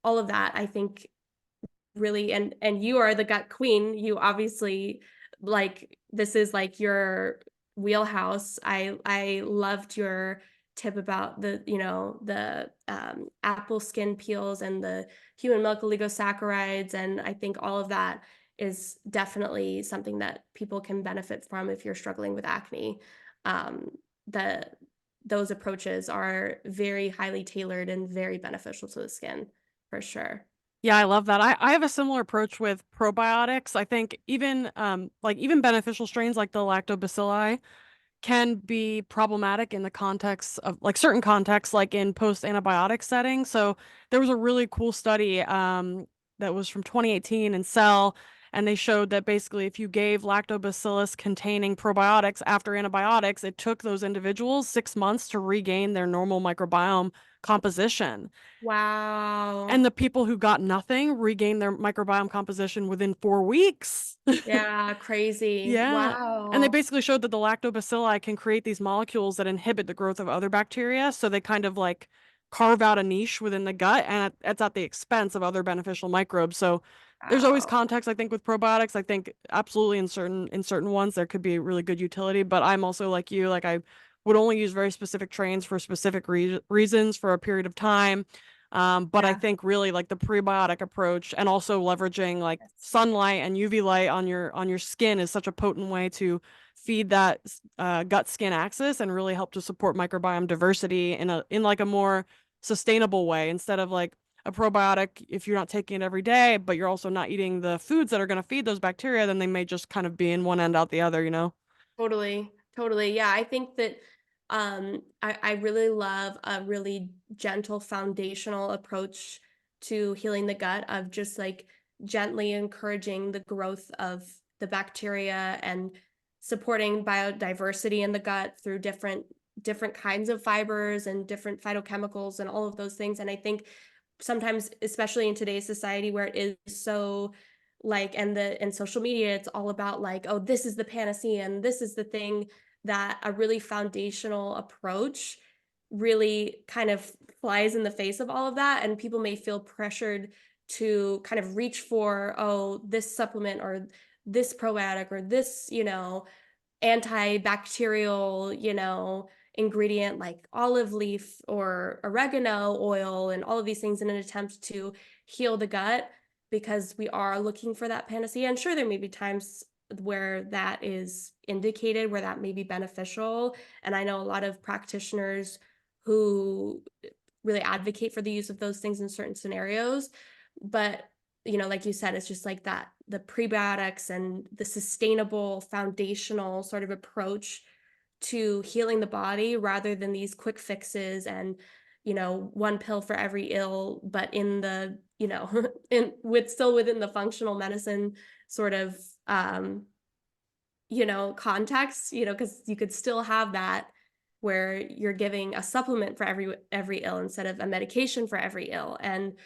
all of that. I think really, and you are the gut queen. You obviously, like, this is like your wheelhouse. I loved your tip about the apple skin peels and the human milk oligosaccharides, and I think all of that is definitely something that people can benefit from if you're struggling with acne. The Those approaches are very highly tailored and very beneficial to the skin, for sure. Yeah, I love that. I have a similar approach with probiotics. I think even, even beneficial strains like the lactobacilli can be problematic in the context of like certain contexts, like in post antibiotic settings. So there was a really cool study that was from 2018 in Cell, and they showed that basically if you gave lactobacillus containing probiotics after antibiotics, it took those individuals 6 months to regain their normal microbiome composition. Wow. And the people who got nothing regained their microbiome composition within 4 weeks. Yeah, crazy. Yeah, and they Wow. basically showed that the lactobacilli can create these molecules that inhibit the growth of other bacteria, so they kind of, like, carve out a niche within the gut, and it's at the expense of other beneficial microbes. So there's always Wow. context, I think, with probiotics. I think absolutely in certain ones, there could be really good utility, but I'm also like you, like, I would only use very specific trains for specific reasons for a period of time. But I Yeah. think really like the prebiotic approach and also leveraging like Yes. sunlight and UV light on your skin is such a potent way to feed that gut skin axis and really help to support microbiome diversity in like a more sustainable way instead of like a probiotic. If you're not taking it every day, but you're also not eating the foods that are going to feed those bacteria, then they may just kind of be in one end out the other, you know? Totally, totally. Yeah, I think that I really love a really gentle foundational approach to healing the gut of just like gently encouraging the growth of the bacteria and supporting biodiversity in the gut through different kinds of fibers and different phytochemicals and all of those things. And I think sometimes, especially in today's society where it is so like, and social media, it's all about like, oh, this is the panacea and this is the thing, that a really foundational approach really kind of flies in the face of all of that, and people may feel pressured to kind of reach for, oh, this supplement or this probiotic or this, antibacterial, ingredient like olive leaf or oregano oil and all of these things in an attempt to heal the gut, because we are looking for that panacea. And sure, there may be times where that is indicated, where that may be beneficial. And I know a lot of practitioners who really advocate for the use of those things in certain scenarios. But, like you said, it's just like that the prebiotics and the sustainable foundational sort of approach to healing the body rather than these quick fixes and one pill for every ill, but in the in with still within the functional medicine sort of context, because you could still have that where you're giving a supplement for every ill instead of a medication for every ill. And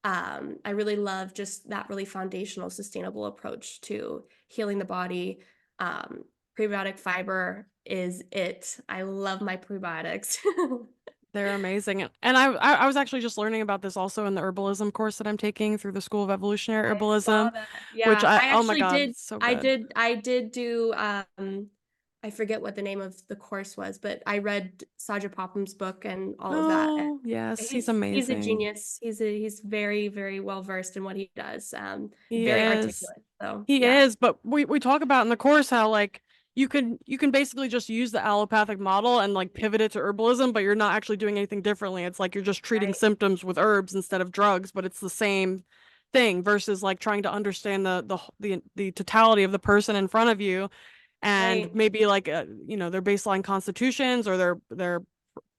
I really love just that really foundational, sustainable approach to healing the body. Um, Prebiotic fiber is it. I love my prebiotics. They're amazing, and I was actually just learning about this also in the herbalism course that I'm taking through the School of Evolutionary I saw Herbalism, that. which Yeah, I oh my actually god, did it's so I good. did I did do, I forget what the name of the course was, but I read Saja Popham's book and all of that, and Oh, yes, he's he's a amazing. genius. He's very, very well versed in what he does, He very is. articulate, so, He yeah. is, but we talk about in the course how, like, you can basically just use the allopathic model and, like, pivot it to herbalism, but you're not actually doing anything differently. It's like you're just treating Right, symptoms with herbs instead of drugs, but it's the same thing versus, like, trying to understand the totality of the person in front of you and right. maybe, like, you know, their baseline constitutions or their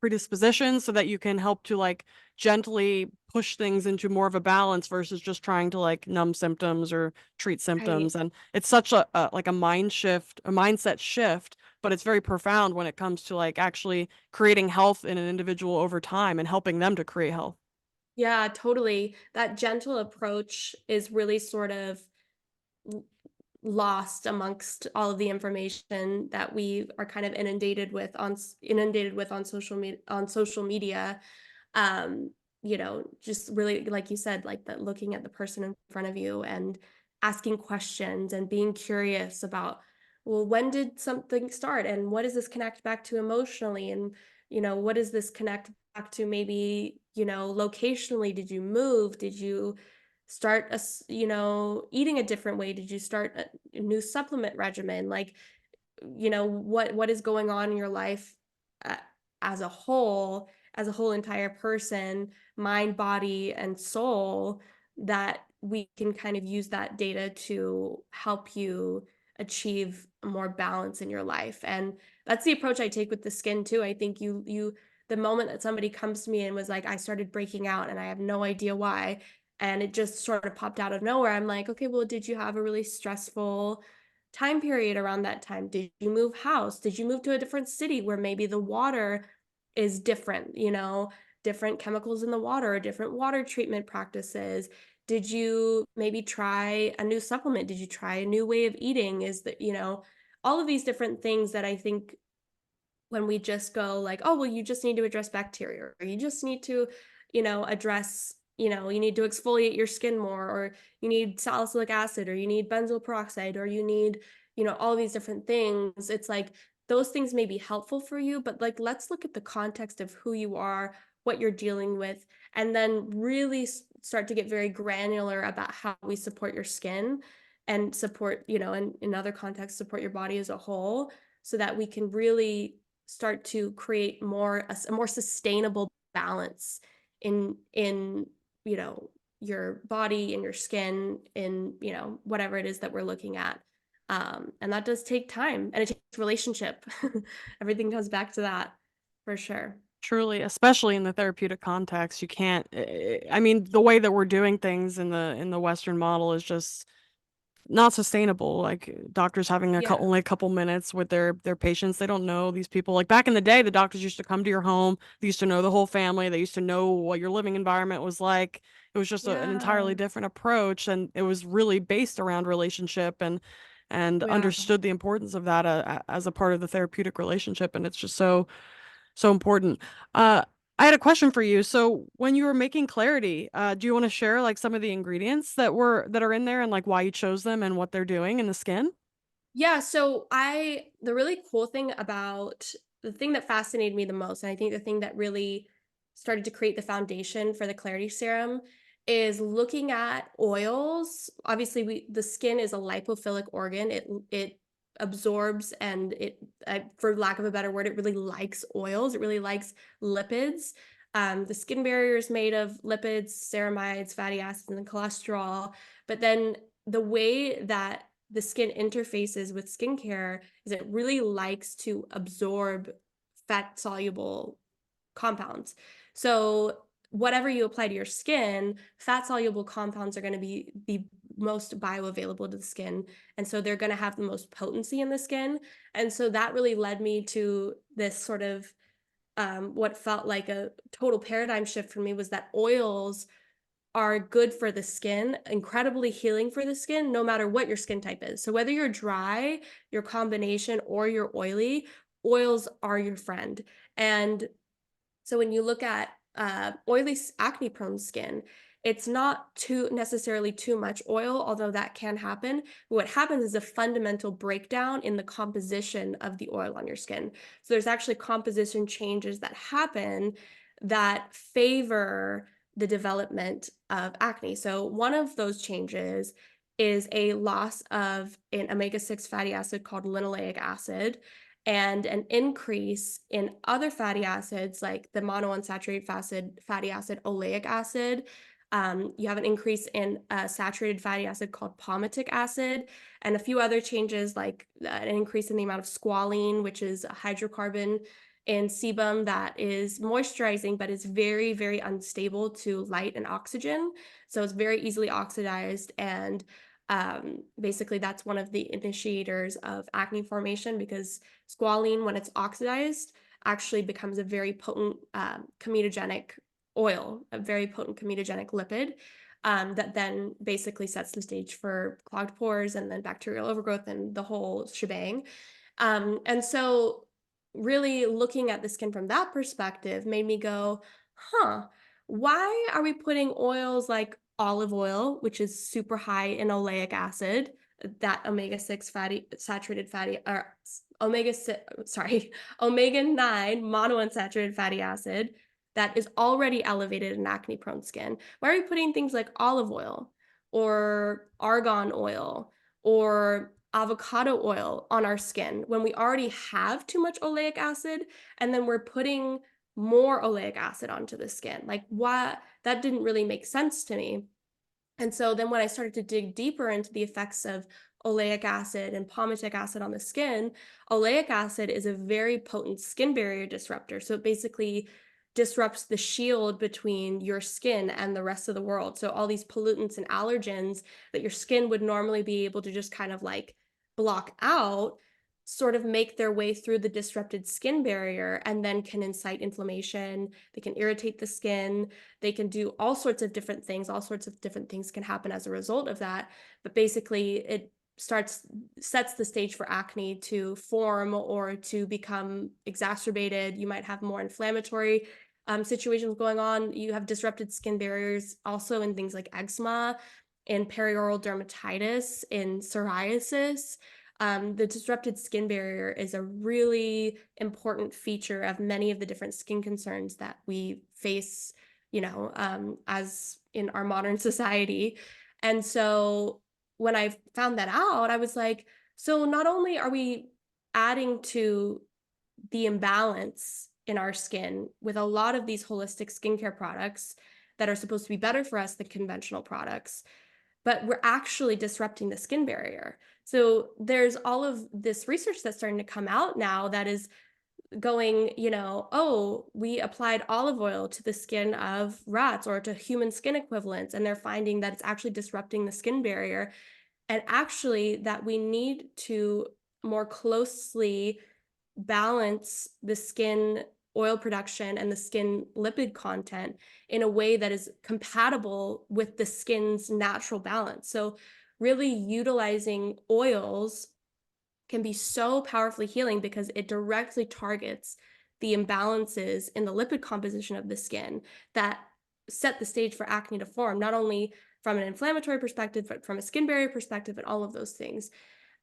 predispositions so that you can help to, like, gently push things into more of a balance versus just trying to, like, numb symptoms or treat Right. symptoms, and it's such a like, a mind shift, a mindset shift, but it's very profound when it comes to, like, actually creating health in an individual over time and helping them to create health. Yeah, totally. That gentle approach is really sort of l lost amongst all of the information that we are kind of inundated with on social media. um just really, like you said, like that, looking at the person in front of you and asking questions and being curious about, well, when did something start and what does this connect back to emotionally, and what does this connect back to, maybe, locationally? Did you move? Did you start eating a different way? Did you start a new supplement regimen? Like, what is going on in your life, uh, as a whole entire person, mind, body, and soul, that we can kind of use that data to help you achieve more balance in your life. And that's the approach I take with the skin too. I think the moment that somebody comes to me and was like, I started breaking out and I have no idea why, and it just sort of popped out of nowhere, I'm like, okay, well, did you have a really stressful time period around that time? Did you move house? Did you move to a different city where maybe the water is different, different chemicals in the water, or different water treatment practices? Did you maybe try a new supplement? Did you try a new way of eating? Is that, all of these different things that I think, when we just go like, oh, well, you just need to address bacteria, or you just need to, address, you need to exfoliate your skin more, or you need salicylic acid, or you need benzoyl peroxide, or you need, all these different things. It's like those things may be helpful for you, but like, let's look at the context of who you are, what you're dealing with, and then really start to get very granular about how we support your skin, and support, in other contexts, support your body as a whole, so that we can really start to create a more sustainable balance in your body and your skin, in whatever it is that we're looking at. And that does take time, and it takes relationship. Everything comes back to that, for sure. Truly, especially in the therapeutic context, you can't I mean, the way that we're doing things in the Western model is just not sustainable. Like, doctors having Yeah. only a couple minutes with their patients, they don't know these people. Like, back in the day, the doctors used to come to your home, they used to know the whole family, they used to know what your living environment was like. It was just an entirely Yeah. different approach, and it was really based around relationship and Yeah. understood the importance of that, as a part of the therapeutic relationship, and it's just so important. Uh, I had a question for you. So when you were making clarity, do you want to share like some of the ingredients that are in there and like why you chose them and what they're doing in the skin? Yeah, so the really cool thing about the thing that fascinated me the most, and I think the thing that really started to create the foundation for the clarity serum, is looking at oils. Obviously, the skin is a lipophilic organ. It absorbs, and for lack of a better word, it really likes oils. It really likes lipids. The skin barrier is made of lipids, ceramides, fatty acids, and cholesterol. But then the way that the skin interfaces with skincare is it really likes to absorb fat soluble compounds. So whatever you apply to your skin, fat soluble compounds are going to be the most bioavailable to the skin. And so they're going to have the most potency in the skin. And so that really led me to this sort of, what felt like a total paradigm shift for me, was that oils are good for the skin, incredibly healing for the skin, no matter what your skin type is. So whether you're dry, your combination, or you're oily, oils are your friend. And So when you look at oily acne prone skin, it's not too necessarily too much oil, although that can happen. What happens is a fundamental breakdown in the composition of the oil on your skin. So there's actually composition changes that happen that favor the development of acne. So one of those changes is a loss of an omega-6 fatty acid called linoleic acid and an increase in other fatty acids like the monounsaturated fatty acid oleic acid. You have an increase in a saturated fatty acid called palmitic acid, and a few other changes like an increase in the amount of squalene, which is a hydrocarbon in sebum that is moisturizing but is very, very unstable to light and oxygen. So it's very easily oxidized, and basically that's one of the initiators of acne formation because squalene, when it's oxidized, actually becomes a very potent comedogenic oil, a very potent comedogenic lipid that then basically sets the stage for clogged pores and then bacterial overgrowth and the whole shebang. And so, really looking at the skin from that perspective made me go, huh, why are we putting oils like olive oil, which is super high in oleic acid, that omega-6 fatty saturated fatty or omega 6 sorry, omega-9 monounsaturated fatty acid that is already elevated in acne prone skin. Why are we putting things like olive oil or argan oil or avocado oil on our skin when we already have too much oleic acid, and then we're putting more oleic acid onto the skin? Like, what? That didn't really make sense to me. And so then when I started to dig deeper into the effects of oleic acid and palmitic acid on the skin, oleic acid is a very potent skin barrier disruptor. So it basically disrupts the shield between your skin and the rest of the world. So all these pollutants and allergens that your skin would normally be able to just kind of like block out sort of make their way through the disrupted skin barrier and then can incite inflammation. They can irritate the skin, they can do all sorts of different things. All sorts of different things can happen as a result of that. But basically, it sets the stage for acne to form or to become exacerbated. You might have more inflammatory situations going on. You have disrupted skin barriers also in things like eczema, in perioral dermatitis, in psoriasis. The disrupted skin barrier is a really important feature of many of the different skin concerns that we face, as in our modern society. And so when I found that out, I was like, so not only are we adding to the imbalance in our skin with a lot of these holistic skincare products that are supposed to be better for us than conventional products, but we're actually disrupting the skin barrier. So there's all of this research that's starting to come out now that is going, oh, we applied olive oil to the skin of rats or to human skin equivalents, and they're finding that it's actually disrupting the skin barrier. And actually, that we need to more closely balance the skin oil production and the skin lipid content in a way that is compatible with the skin's natural balance. So, really utilizing oils can be so powerfully healing because it directly targets the imbalances in the lipid composition of the skin that set the stage for acne to form, not only from an inflammatory perspective, but from a skin barrier perspective, and all of those things.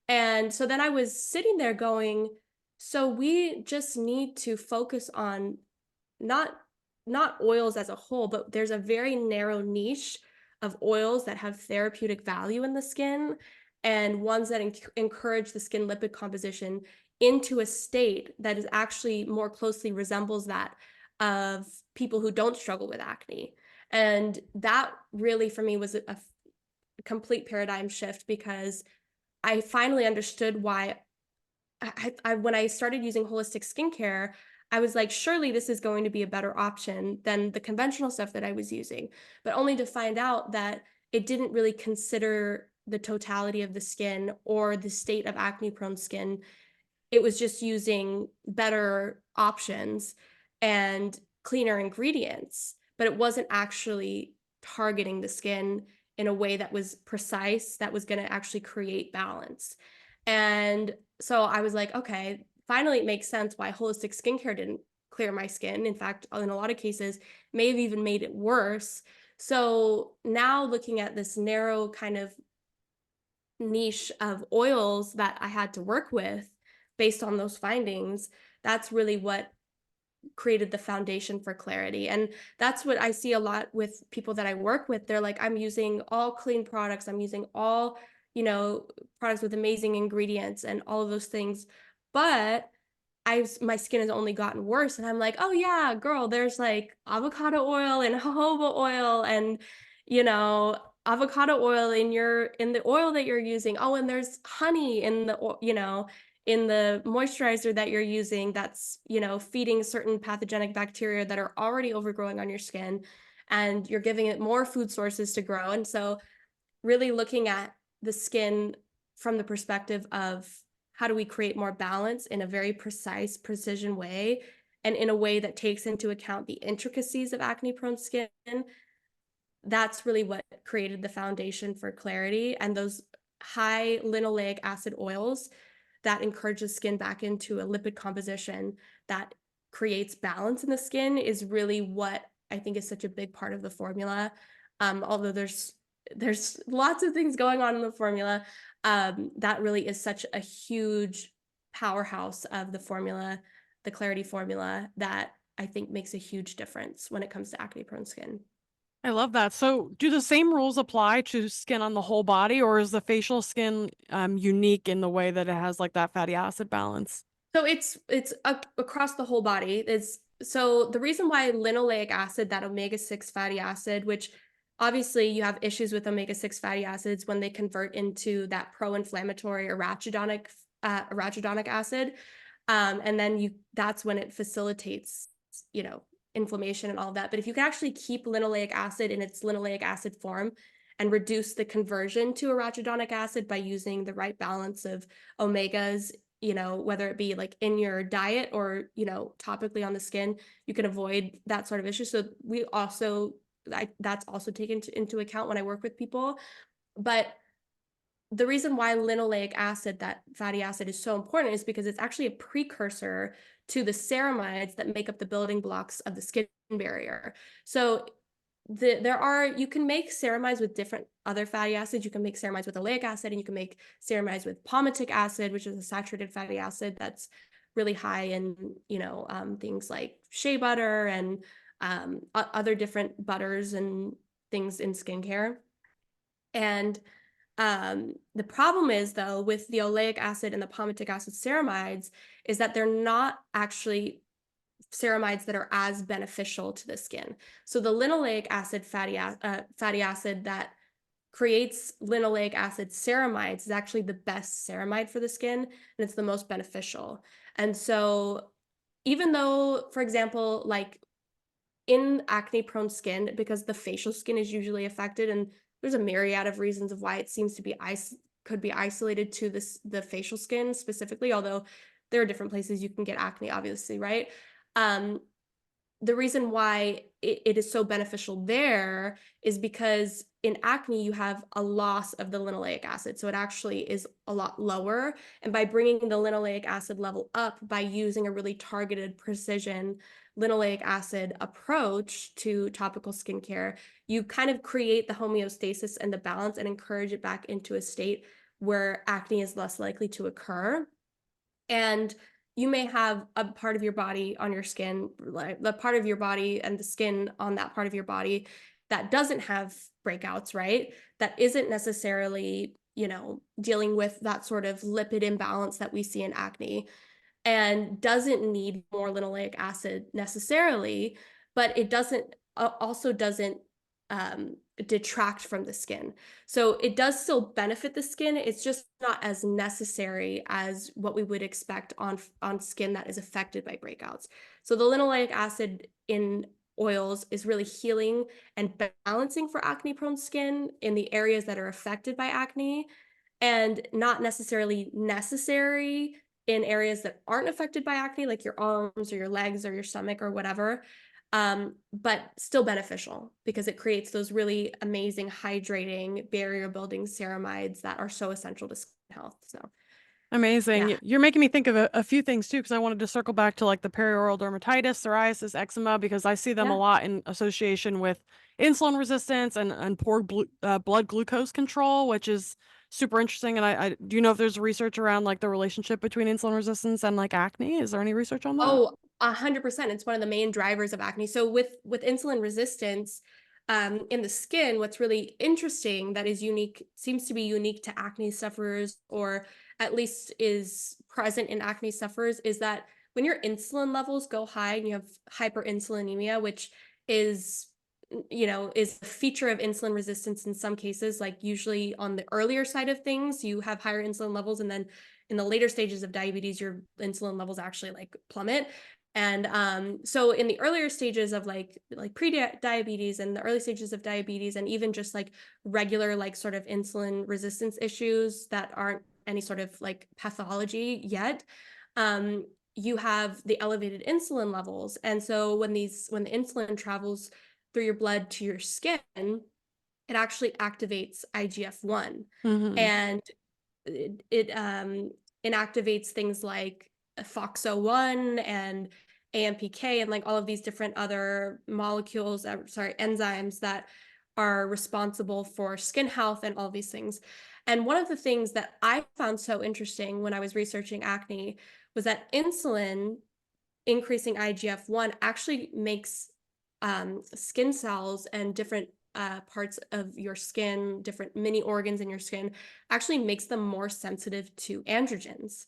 And so then I was sitting there going, so we just need to focus on not not oils as a whole, but there's a very narrow niche of oils that have therapeutic value in the skin and ones that encourage the skin lipid composition into a state that is actually more closely resembles that of people who don't struggle with acne. And that really for me was a complete paradigm shift because I finally understood why when I started using holistic skincare, I was like, surely this is going to be a better option than the conventional stuff that I was using, but only to find out that it didn't really consider the totality of the skin or the state of acne prone skin. It was just using better options and cleaner ingredients, but it wasn't actually targeting the skin in a way that was precise, that was going to actually create balance. And so I was like, okay, finally it makes sense why holistic skincare didn't clear my skin. In fact, in a lot of cases, may have even made it worse. So now looking at this narrow kind of niche of oils that I had to work with based on those findings, that's really what created the foundation for clarity. And that's what I see a lot with people that I work with. They're like, I'm using all clean products, I'm using all, you know, products with amazing ingredients and all of those things. But my skin has only gotten worse, and I'm like, "Oh, yeah, girl, there's, like, avocado oil and jojoba oil and, you know, avocado oil in the oil that you're using. Oh, and there's honey in the in the moisturizer that you're using that's, feeding certain pathogenic bacteria that are already overgrowing on your skin, and you're giving it more food sources to grow." And so really looking at the skin from the perspective of how do we create more balance in a very precise, precision way, and in a way that takes into account the intricacies of acne prone skin. That's really what created the foundation for clarity, and those high linoleic acid oils that encourage the skin back into a lipid composition that creates balance in the skin is really what I think is such a big part of the formula. Although there's lots of things going on in the formula, that really is such a huge powerhouse of the formula, the clarity formula, that I think makes a huge difference when it comes to acne prone skin. I love that. So, do the same rules apply to skin on the whole body, or is the facial skin unique in the way that it has like that fatty acid balance? So across the whole body. It's so the reason why linoleic acid, that omega-6 fatty acid, which obviously you have issues with omega-6 fatty acids when they convert into that pro-inflammatory arachidonic acid. And then that's when it facilitates, you know, inflammation and all of that. But if you can actually keep linoleic acid in its linoleic acid form and reduce the conversion to arachidonic acid by using the right balance of omegas, whether it be like in your diet or, topically on the skin, you can avoid that sort of issue. So that's also taken into account when I work with people. But the reason why linoleic acid, that fatty acid, is so important is because it's actually a precursor to the ceramides that make up the building blocks of the skin barrier. So you can make ceramides with different other fatty acids. You can make ceramides with oleic acid, and you can make ceramides with palmitic acid, which is a saturated fatty acid that's really high in, things like shea butter and other different butters and things in skincare. And the problem is, though, with the oleic acid and the palmitic acid ceramides, is that they're not actually ceramides that are as beneficial to the skin. So the linoleic acid fatty acid that creates linoleic acid ceramides is actually the best ceramide for the skin, and it's the most beneficial. And so even though, for example, like in acne prone skin, because the facial skin is usually affected, and there's a myriad of reasons of why it seems to be could be isolated to the facial skin specifically, although there are different places you can get acne, obviously, right? um the reason why it is so beneficial there is because in acne, you have a loss of the linoleic acid. So it actually is a lot lower. And by bringing the linoleic acid level up by using a really targeted precision linoleic acid approach to topical skincare, you kind of create the homeostasis and the balance and encourage it back into a state where acne is less likely to occur. And you may have a part of your body on your skin, like the part of your body and the skin on that part of your body that doesn't have breakouts, right? That isn't necessarily, dealing with that sort of lipid imbalance that we see in acne, and doesn't need more linoleic acid necessarily, but it doesn't also doesn't detract from the skin. So it does still benefit the skin. It's just not as necessary as what we would expect on skin that is affected by breakouts. So the linoleic acid in oils is really healing and balancing for acne prone skin in the areas that are affected by acne, and not necessarily necessary in areas that aren't affected by acne, like your arms or your legs or your stomach or whatever. But still beneficial because it creates those really amazing hydrating barrier building ceramides that are so essential to skin health. So Amazing. Yeah. You're making me think of a few things too, because I wanted to circle back to like the perioral dermatitis, psoriasis, eczema, because I see them a Yeah. lot in association with insulin resistance and poor blood glucose control, which is super interesting. And I do you know if there's research around like the relationship between insulin resistance and like acne? Is there any research on that? Oh, 100%. It's one of the main drivers of acne. So with insulin resistance, in the skin, what's really interesting that is unique, seems to be unique to acne sufferers, or at least is present in acne sufferers, is that when your insulin levels go high and you have hyperinsulinemia, which is is a feature of insulin resistance in some cases, like usually on the earlier side of things, you have higher insulin levels, and then in the later stages of diabetes, your insulin levels actually like plummet. And so in the earlier stages of like pre-diabetes and the early stages of diabetes, and even just like regular like sort of insulin resistance issues that aren't any sort of like pathology yet, um, you have the elevated insulin levels. And so when the insulin travels through your blood to your skin, it actually activates IGF-1. Hmm. And it inactivates things like FOXO1 and AMPK and like all of these different other molecules, sorry, enzymes that are responsible for skin health and all of these things. And one of the things that I found so interesting when I was researching acne was that insulin increasing IGF-1 actually makes skin cells and different parts of your skin, different mini organs in your skin, actually makes them more sensitive to androgens.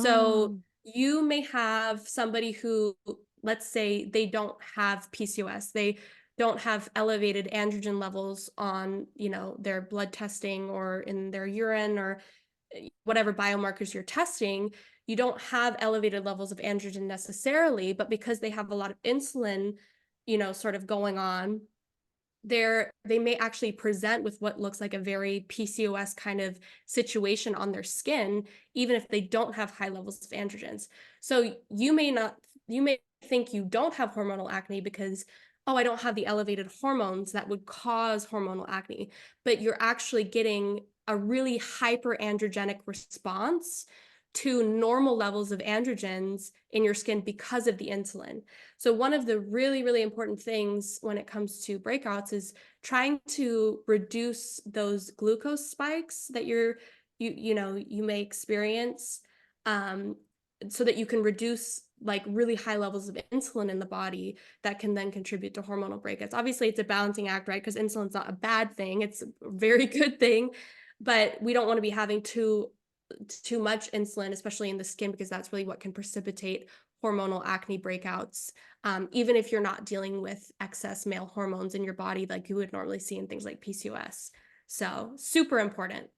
So Oh. you may have somebody who, let's say, they don't have PCOS, they don't have elevated androgen levels on, their blood testing or in their urine or whatever biomarkers you're testing, you don't have elevated levels of androgen necessarily, but because they have a lot of insulin, sort of going on, they may actually present with what looks like a very PCOS kind of situation on their skin, even if they don't have high levels of androgens. So you may think you don't have hormonal acne because, oh, I don't have the elevated hormones that would cause hormonal acne, but you're actually getting a really hyperandrogenic response to normal levels of androgens in your skin because of the insulin. So one of the really, really important things when it comes to breakouts is trying to reduce those glucose spikes that you may experience, um, so that you can reduce like really high levels of insulin in the body that can then contribute to hormonal breakouts. Obviously, it's a balancing act, right? Because insulin's not a bad thing; it's a very good thing, but we don't want to be having too much insulin, especially in the skin, because that's really what can precipitate hormonal acne breakouts, even if you're not dealing with excess male hormones in your body like you would normally see in things like PCOS. So super important.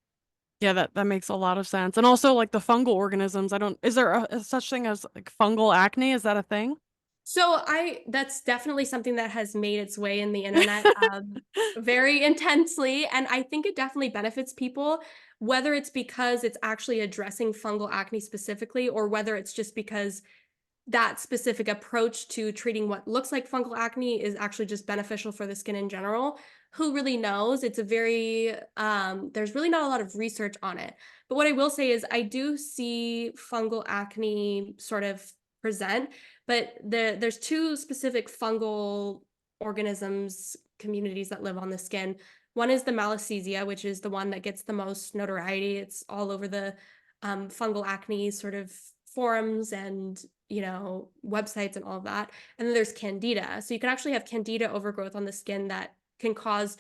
Yeah, that makes a lot of sense. And also like the fungal organisms. I don't is there a such thing as like fungal acne? Is that a thing? So I that's definitely something that has made its way in the internet, very intensely, and I think it definitely benefits people, whether it's because it's actually addressing fungal acne specifically, or whether it's just because that specific approach to treating what looks like fungal acne is actually just beneficial for the skin in general. Who really knows? It's a very there's really not a lot of research on it. But what I will say is I do see fungal acne sort of present, but there's two specific fungal organisms communities that live on the skin. One is the Malassezia, which is the one that gets the most notoriety. It's all over the fungal acne sort of forums and websites and all of that. And then there's candida. So you can actually have candida overgrowth on the skin that can cause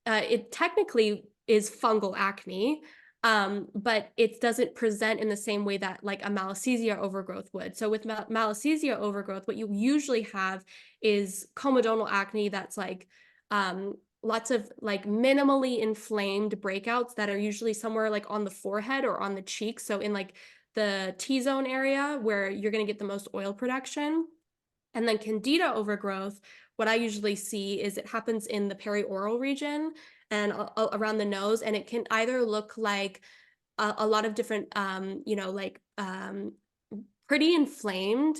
it technically is fungal acne, but it doesn't present in the same way that like a Malassezia overgrowth would. So with Malassezia overgrowth, what you usually have is comedonal acne that's like lots of like minimally inflamed breakouts that are usually somewhere like on the forehead or on the cheeks. So in like the T-zone area where you're going to get the most oil production. And then candida overgrowth, what I usually see is it happens in the perioral region and around the nose, and it can either look like a lot of different, pretty inflamed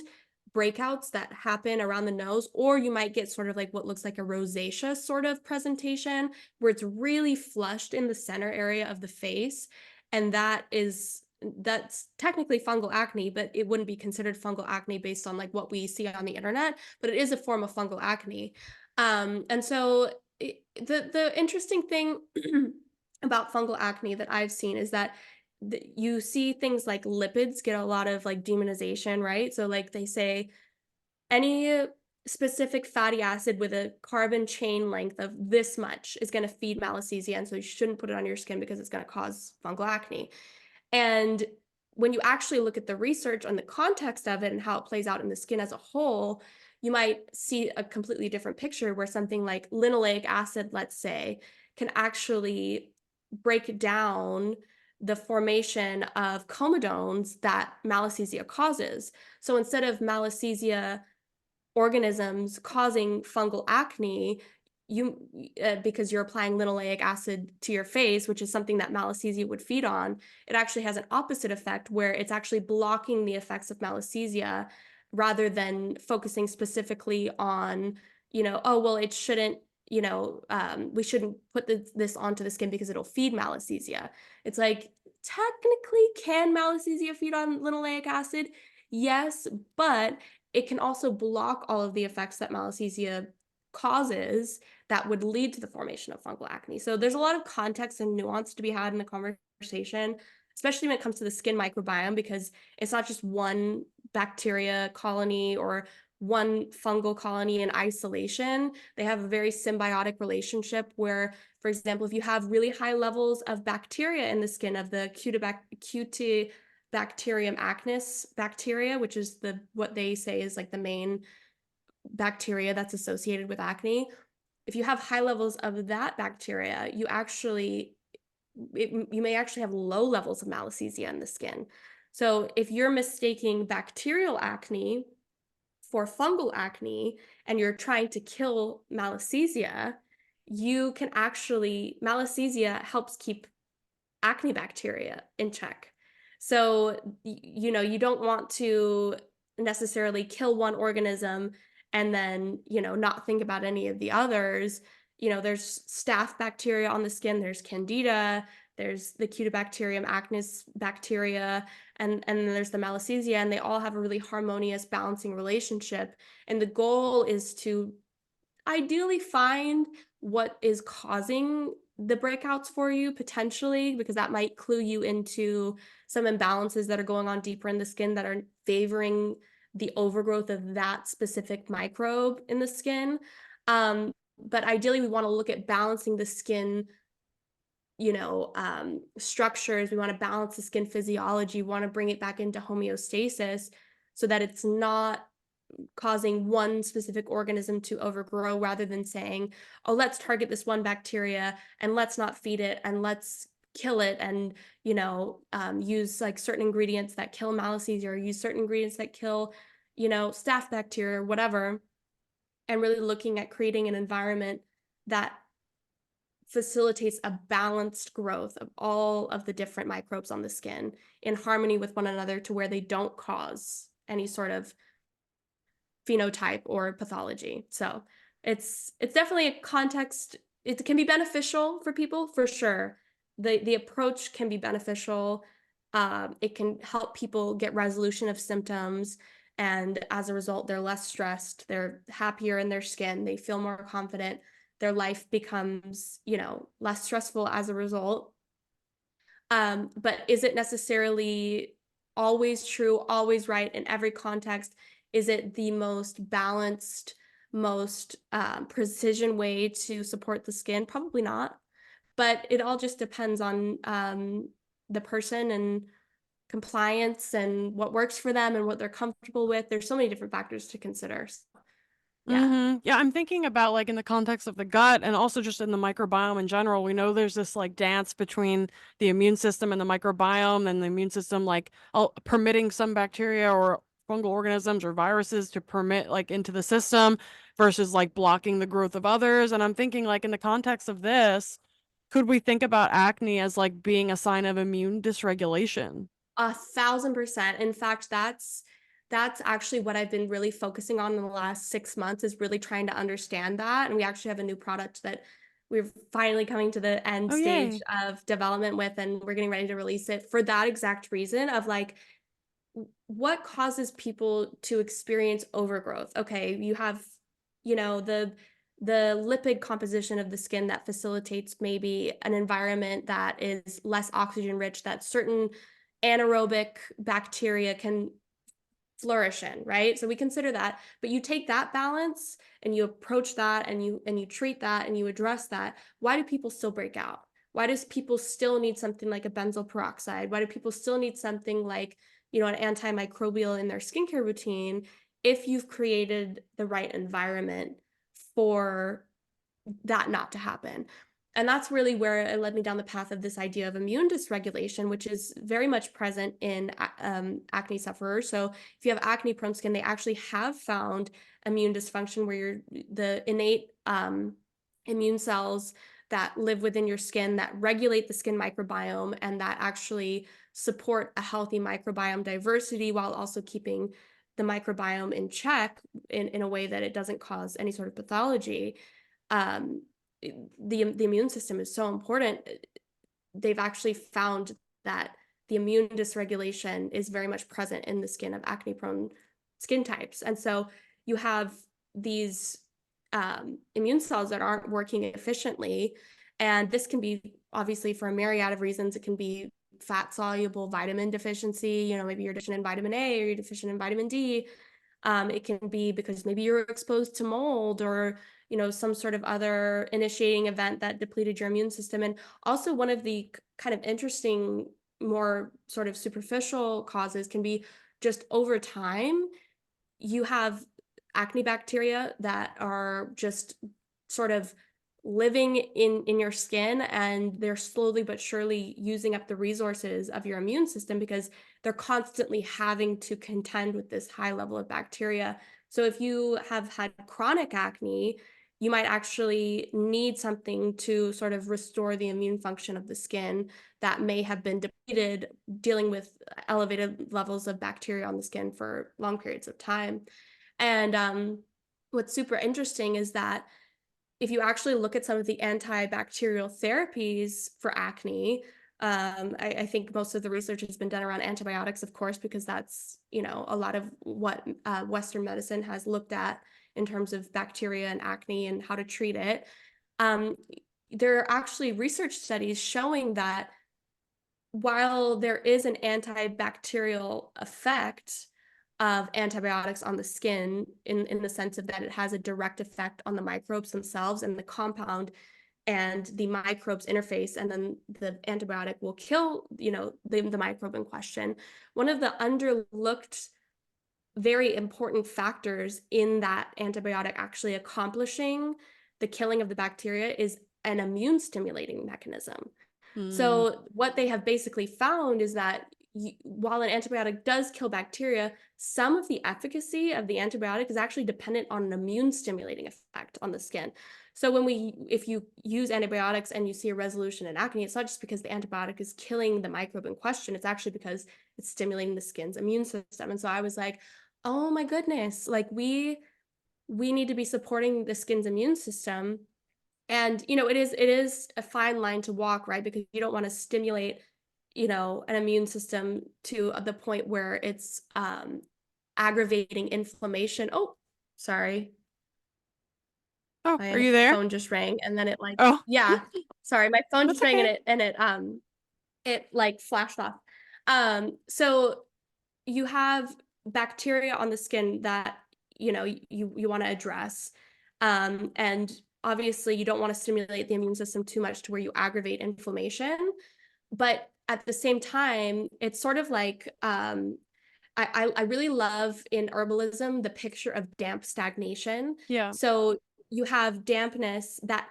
breakouts that happen around the nose, or you might get sort of like what looks like a rosacea sort of presentation where it's really flushed in the center area of the face. And that is that's technically fungal acne, but it wouldn't be considered fungal acne based on like what we see on the internet, but it is a form of fungal acne. And so the interesting thing about fungal acne that I've seen is that you see things like lipids get a lot of like demonization, right? So like they say any specific fatty acid with a carbon chain length of this much is going to feed malassezia, and so you shouldn't put it on your skin because it's going to cause fungal acne. And when you actually look at the research on the context of it and how it plays out in the skin as a whole, you might see a completely different picture where something like linoleic acid, let's say, can actually break down the formation of comedones that malassezia causes. So instead of malassezia organisms causing fungal acne, you because you're applying linoleic acid to your face, which is something that malassezia would feed on, it actually has an opposite effect where it's actually blocking the effects of malassezia rather than focusing specifically on, oh, well, it shouldn't, we shouldn't put this onto the skin because it'll feed malassezia. It's like, technically, can malassezia feed on linoleic acid? Yes, but it can also block all of the effects that malassezia causes that would lead to the formation of fungal acne. So there's a lot of context and nuance to be had in the conversation, especially when it comes to the skin microbiome, because it's not just one bacteria colony or one fungal colony in isolation. They have a very symbiotic relationship where, for example, if you have really high levels of bacteria in the skin of the Cutibacterium acnes bacteria, which is what they say is like the main bacteria that's associated with acne. If you have high levels of that bacteria, you may actually have low levels of malassezia in the skin. So if you're mistaking bacterial acne for fungal acne and you're trying to kill malassezia, malassezia helps keep acne bacteria in check. So, you don't want to necessarily kill one organism and then, not think about any of the others. There's staph bacteria on the skin, there's candida, there's the Cutibacterium acnes bacteria, and then there's the malassezia, and they all have a really harmonious, balancing relationship. And the goal is to ideally find what is causing the breakouts for you potentially, because that might clue you into some imbalances that are going on deeper in the skin that are favoring the overgrowth of that specific microbe in the skin. But ideally, we want to look at balancing the skin, structures. We want to balance the skin physiology. We want to bring it back into homeostasis so that it's not causing one specific organism to overgrow rather than saying, oh, let's target this one bacteria and let's not feed it and let's kill it and, use like certain ingredients that kill malassezia or use certain ingredients that kill, staph bacteria or whatever. And really looking at creating an environment that facilitates a balanced growth of all of the different microbes on the skin in harmony with one another to where they don't cause any sort of phenotype or pathology. So it's definitely a context. It can be beneficial for people for sure. The approach can be beneficial. It can help people get resolution of symptoms, and as a result, they're less stressed. They're happier in their skin. They feel more confident. Their life becomes, less stressful as a result. But is it necessarily always true, always right in every context? Is it the most balanced, most precision way to support the skin? Probably not. But it all just depends on the person and compliance and what works for them and what they're comfortable with. There's so many different factors to consider. So, yeah. Yeah, I'm thinking about like in the context of the gut and also just in the microbiome in general. We know there's this like dance between the immune system and the microbiome, and the immune system like permitting some bacteria or fungal organisms or viruses to permit like into the system versus like blocking the growth of others. And I'm thinking like in the context of this, could we think about acne as like being a sign of immune dysregulation? 1,000%. In fact, that's actually what I've been really focusing on in the last 6 months is really trying to understand that. And we actually have a new product that we're finally coming to the end Oh, stage yay. of development with, and we're getting ready to release it for that exact reason of like what causes people to experience overgrowth? Okay, you have, the lipid composition of the skin that facilitates maybe an environment that is less oxygen rich, that certain anaerobic bacteria can flourish in, right? So we consider that, but you take that balance and you approach that and you treat that and you address that. Why do people still break out? Why does people still need something like a benzoyl peroxide? Why do people still need something like, an antimicrobial in their skincare routine if you've created the right environment for that not to happen? And that's really where it led me down the path of this idea of immune dysregulation, which is very much present in acne sufferers. So if you have acne prone skin, they actually have found immune dysfunction where the innate immune cells that live within your skin that regulate the skin microbiome and that actually support a healthy microbiome diversity while also keeping the microbiome in check in a way that it doesn't cause any sort of pathology. um, the immune system is so important. They've actually found that the immune dysregulation is very much present in the skin of acne prone skin types. And so you have these immune cells that aren't working efficiently. And this can be obviously for a myriad of reasons. It can be fat soluble vitamin deficiency, maybe you're deficient in vitamin A or you're deficient in vitamin D. It can be because maybe you're exposed to mold or, some sort of other initiating event that depleted your immune system. And also one of the kind of interesting, more sort of superficial causes can be just over time, you have acne bacteria that are just sort of living in your skin, and they're slowly but surely using up the resources of your immune system because they're constantly having to contend with this high level of bacteria. So if you have had chronic acne, you might actually need something to sort of restore the immune function of the skin that may have been depleted dealing with elevated levels of bacteria on the skin for long periods of time. And what's super interesting is that if you actually look at some of the antibacterial therapies for acne, I think most of the research has been done around antibiotics, of course, because that's, a lot of what Western medicine has looked at in terms of bacteria and acne and how to treat it. Um, there are actually research studies showing that while there is an antibacterial effect of antibiotics on the skin in the sense of that it has a direct effect on the microbes themselves and the compound and the microbes interface, and then the antibiotic will kill, the microbe in question. One of the underlooked very important factors in that antibiotic actually accomplishing the killing of the bacteria is an immune stimulating mechanism. Mm. So what they have basically found is that while an antibiotic does kill bacteria, some of the efficacy of the antibiotic is actually dependent on an immune stimulating effect on the skin. So if you use antibiotics and you see a resolution in acne, it's not just because the antibiotic is killing the microbe in question, it's actually because it's stimulating the skin's immune system. And so I was like, oh my goodness, like we need to be supporting the skin's immune system. And, it is a fine line to walk, right? Because you don't want to stimulate, an immune system to the point where it's aggravating inflammation. Oh, sorry. Oh, are My you there? phone just rang and then it like, Oh, yeah, sorry, my phone that's just rang and okay. it like flashed off. So you have bacteria on the skin that, you want to address. And obviously you don't want to stimulate the immune system too much to where you aggravate inflammation. But at the same time, it's sort of like I really love in herbalism the picture of damp stagnation. Yeah. So you have dampness that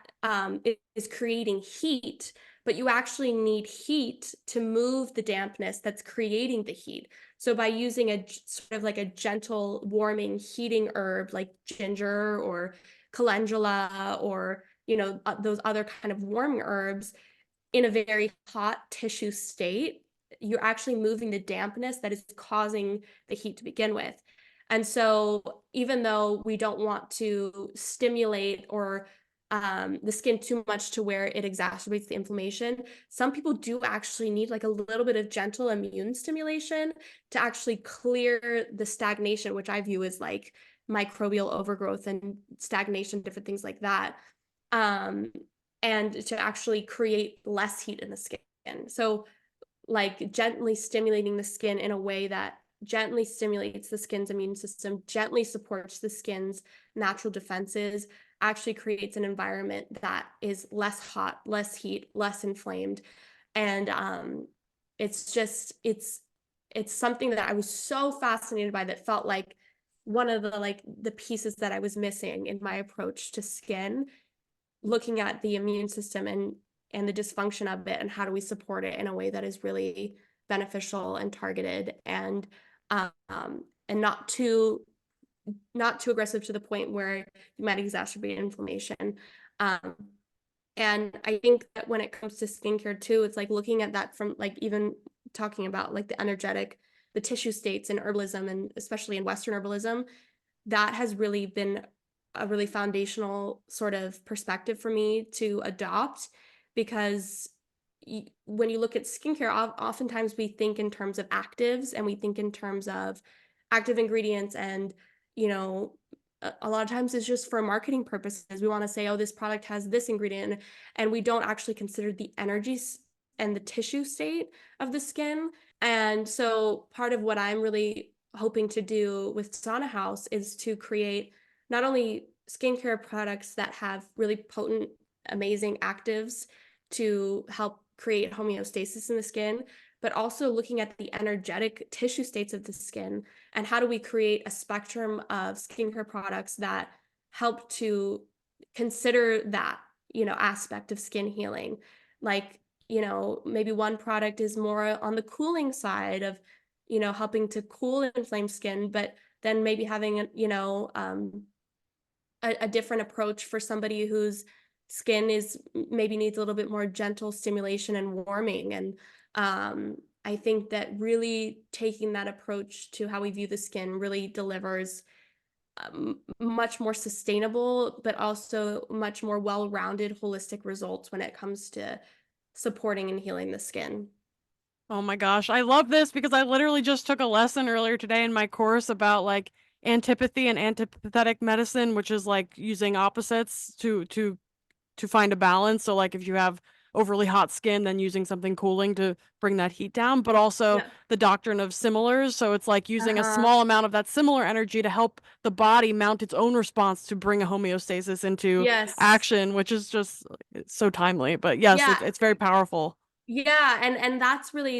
is creating heat, but you actually need heat to move the dampness that's creating the heat. So by using sort of like a gentle, warming, heating herb like ginger or calendula or those other kind of warming herbs in a very hot tissue state, you're actually moving the dampness that is causing the heat to begin with. And so even though we don't want to stimulate or the skin too much to where it exacerbates the inflammation. Some people do actually need like a little bit of gentle immune stimulation to actually clear the stagnation, which I view as like microbial overgrowth and stagnation, different things like that. Um, and to actually create less heat in the skin. So, like gently stimulating the skin in a way that gently stimulates the skin's immune system, gently supports the skin's natural defenses, actually creates an environment that is less hot, less heat, less inflamed. And it's just it's something that I was so fascinated by, that felt like one of the pieces that I was missing in my approach to skin, looking at the immune system and the dysfunction of it, and how do we support it in a way that is really beneficial and targeted, um and not too aggressive to the point where you might exacerbate inflammation. um and I think that when it comes to skincare too, it's like looking at that from like even talking about like the energetic, the tissue states in herbalism, and especially in Western herbalism, that has really been a really foundational sort of perspective for me to adopt, because when you look at skincare, oftentimes we think in terms of actives, and we think in terms of active ingredients, and you know a lot of times it's just for marketing purposes. We want to say, oh, this product has this ingredient, and we don't actually consider the energies and the tissue state of the skin. And so part of what I'm really hoping to do with Sauna House is to create not only skincare products that have really potent, amazing actives to help create homeostasis in the skin, but also looking at the energetic tissue states of the skin, and how do we create a spectrum of skincare products that help to consider that, aspect of skin healing. Like, maybe one product is more on the cooling side of, helping to cool inflamed skin, but then maybe having a different approach for somebody whose skin is maybe needs a little bit more gentle stimulation and warming. And I think that really taking that approach to how we view the skin really delivers much more sustainable, but also much more well-rounded, holistic results when it comes to supporting and healing the skin. Oh my gosh, I love this because I literally just took a lesson earlier today in my course about like antipathy and antipathetic medicine, which is like using opposites to find a balance. So like if you have overly hot skin, then using something cooling to bring that heat down, but also Yeah. the doctrine of similars. So it's like using a Uh-huh. small amount of that similar energy to help the body mount its own response to bring a homeostasis into Yes. action, which is just it's so timely. But yes, Yeah. it's very powerful. Yeah, and that's really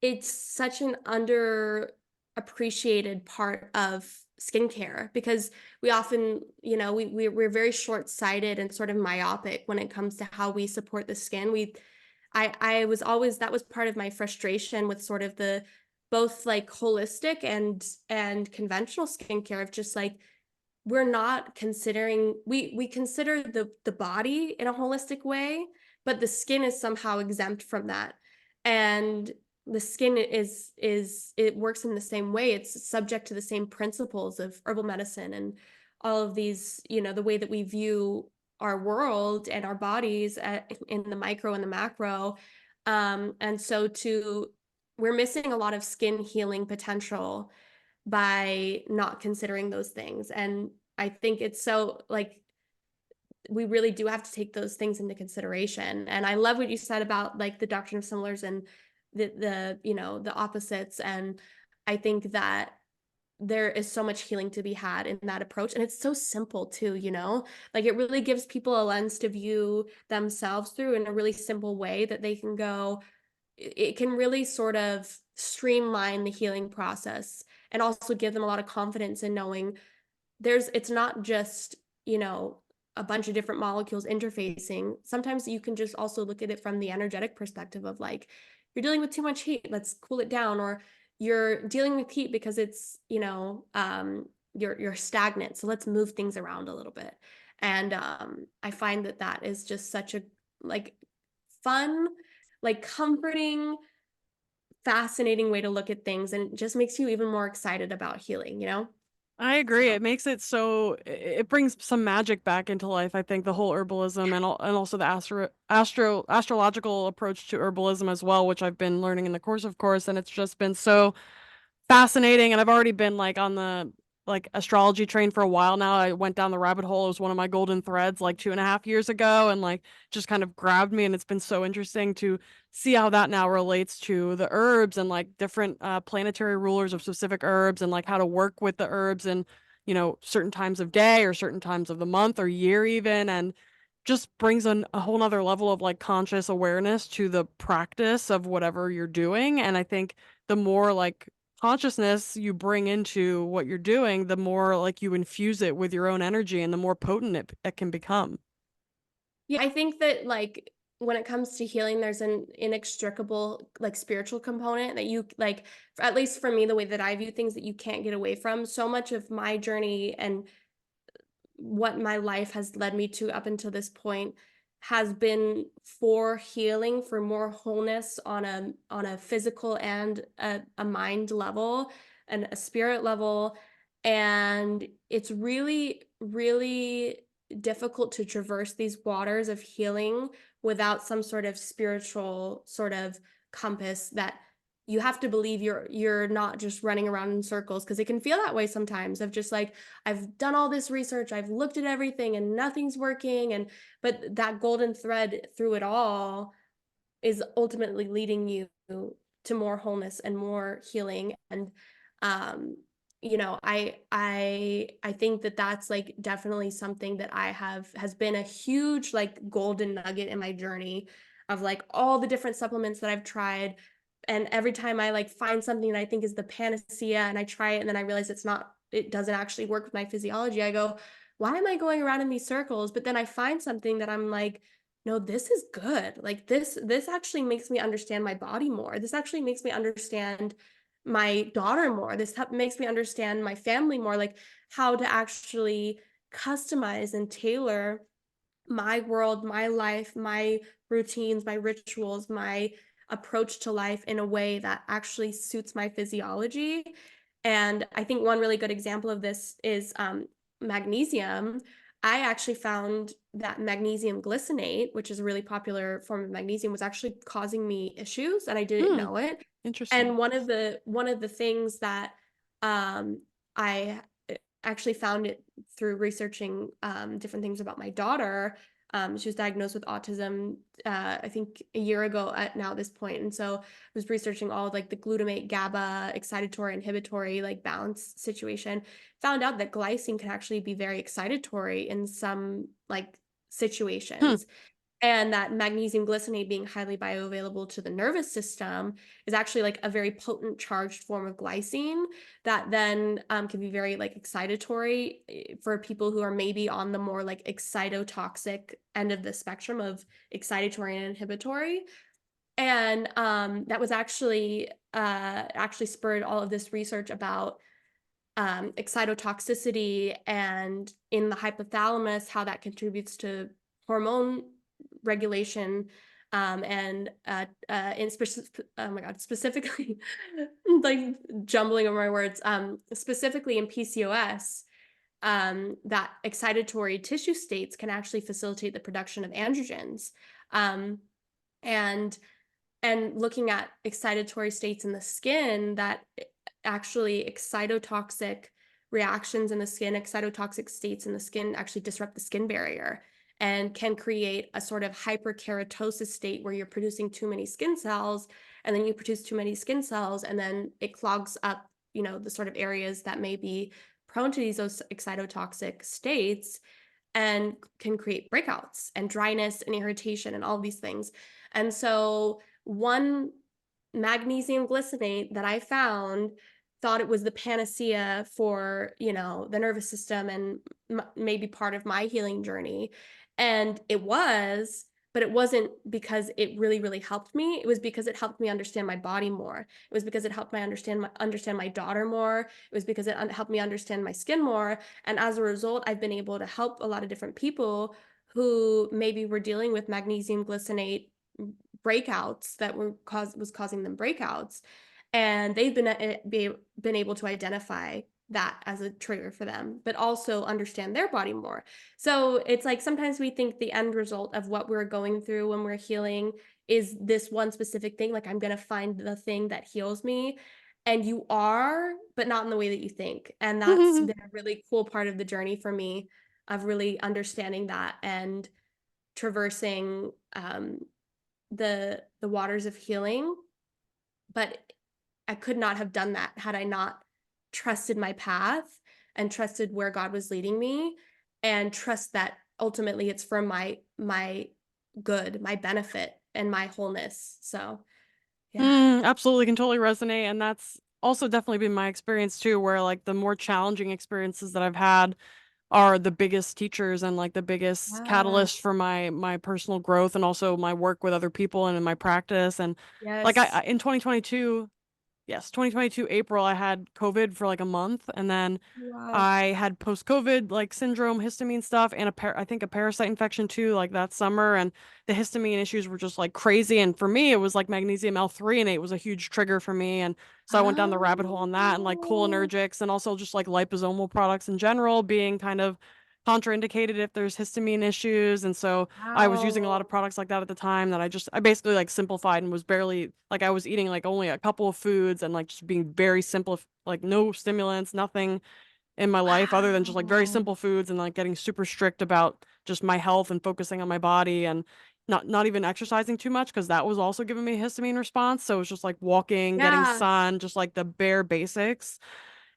it's such an underappreciated part of skincare, because we often, we're very short-sighted and sort of myopic when it comes to how we support the skin. I was always, that was part of my frustration with sort of the both like holistic and conventional skincare, of just like we're not considering, we consider the body in a holistic way, but the skin is somehow exempt from that. And the skin is it works in the same way. It's subject to the same principles of herbal medicine and all of these, the way that we view our world and our bodies in the micro and the macro. And so to we're missing a lot of skin healing potential by not considering those things. And I think it's so like we really do have to take those things into consideration. And I love what you said about like the doctrine of similars and the opposites. And I think that there is so much healing to be had in that approach. And it's so simple too, like it really gives people a lens to view themselves through in a really simple way, that they can go, it can really sort of streamline the healing process, and also give them a lot of confidence in knowing it's not just, a bunch of different molecules interfacing. Sometimes you can just also look at it from the energetic perspective of like, you're dealing with too much heat, let's cool it down. Or you're dealing with heat because it's, you're stagnant, so let's move things around a little bit. And I find that that is just such a like fun, like comforting, fascinating way to look at things, and it just makes you even more excited about healing. I agree. So It makes it so it brings some magic back into life. I think the whole herbalism and also the astrological approach to herbalism as well, which I've been learning in the course of course, and it's just been so fascinating, and I've already been, like, on the, like, astrology train for a while now. I went down the rabbit hole. It was one of my golden threads, like, 2.5 years ago, and, like, just kind of grabbed me, and it's been so interesting to see how that now relates to the herbs and, like, different, planetary rulers of specific herbs and, like, how to work with the herbs and, certain times of day or certain times of the month or year even, and just brings a whole 'nother level of, like, conscious awareness to the practice of whatever you're doing, and I think the more, like, consciousness you bring into what you're doing, the more, like, you infuse it with your own energy and the more potent it can become. yeah, I think that, like, when it comes to healing, there's an inextricable, like, spiritual component that you like, at least for me, the way that I view things, that you can't get away from. So much of my journey and what my life has led me to up until this point has been for healing, for more wholeness on a physical and a mind level and a spirit level. And it's really, really difficult to traverse these waters of healing without some sort of spiritual sort of compass that you have to believe you're not just running around in circles, because it can feel that way sometimes, of just like, I've done all this research, I've looked at everything and nothing's working, and but that golden thread through it all is ultimately leading you to more wholeness and more healing. And um I think that that's like definitely something that I have has been a huge like golden nugget in my journey, of like all the different supplements that I've tried. And every time I like find something that I think is the panacea and I try it and then I realize it doesn't actually work with my physiology, I go, why am I going around in these circles? But then I find something that I'm like, no, this is good. Like this actually makes me understand my body more. This actually makes me understand my daughter more. Makes me understand my family more, like how to actually customize and tailor my world, my life, my routines, my rituals, my approach to life in a way that actually suits my physiology. And I think one really good example of this is magnesium. I actually found that magnesium glycinate, which is a really popular form of magnesium, was actually causing me issues, and I didn't Hmm, know it. interesting. And one of the things that I actually found it through researching different things about my daughter. She was diagnosed with autism, I think a year ago at now this point, and so I was researching all of, like the glutamate, GABA, excitatory, inhibitory, like balance situation. Found out that glycine can actually be very excitatory in some like Hmm, situations, and that magnesium glycinate being highly bioavailable to the nervous system is actually like a very potent charged form of glycine that then can be very like excitatory for people who are maybe on the more like excitotoxic end of the spectrum of excitatory and inhibitory. And that was actually spurred all of this research about excitotoxicity and in the hypothalamus, how that contributes to hormone regulation, oh my god, specifically, like jumbling over my words, specifically in PCOS, that excitatory tissue states can actually facilitate the production of androgens, um, and looking at excitatory states in the skin, that actually excitotoxic reactions in the skin, excitotoxic states in the skin actually disrupt the skin barrier and can create a sort of hyperkeratosis state where you're producing too many skin cells, and then you produce too many skin cells and then it clogs up, the sort of areas that may be prone to those excitotoxic states, and can create breakouts and dryness and irritation and all these things. And so one magnesium glycinate that I found thought it was the panacea for, the nervous system and maybe part of my healing journey. And it was, but it wasn't because it really, really helped me. It was because it helped me understand my body more. It was because it helped me understand my daughter more. It was because it helped me understand my skin more. And as a result, I've been able to help a lot of different people who maybe were dealing with magnesium glycinate breakouts that was causing them breakouts, and they've been able to identify that as a trigger for them, but also understand their body more. So it's like sometimes we think the end result of what we're going through when we're healing is this one specific thing, like I'm gonna find the thing that heals me. And you are, but not in the way that you think. And that's been a really cool part of the journey for me of really understanding that and traversing the waters of healing. But I could not have done that had I not trusted my path and trusted where God was leading me and trust that ultimately it's for my good, my benefit, and my wholeness. So, yeah. Absolutely, can totally resonate, and that's also definitely been my experience too, where, like, the more challenging experiences that I've had are the biggest teachers and, like, the biggest Yeah. catalyst for my personal growth and also my work with other people and in my practice, and, like, I Yes. in 2022 yes, 2022 April, I had COVID for, like, a month, and then Wow. I had post-COVID, like, syndrome, histamine stuff, and I think a parasite infection too, like, that summer, and the histamine issues were just, like, crazy, and for me, it was, like, magnesium L-threonate was a huge trigger for me, and so I went down the rabbit hole on that and, like, Oh, cholinergics and also just, like, liposomal products in general being kind of contraindicated if there's histamine issues, and so I was using a lot wow. of products like that at the time that I basically, like, simplified and was barely like, I was eating, like, only a couple of foods and, like, just being very simple, like, no stimulants, nothing in my life other than just, like, very Wow. simple foods and, like, getting super strict about just my health and focusing on my body and not even exercising too much because that was also giving me a histamine response, so it was just, like, walking, getting Yeah. sun, just, like, the bare basics,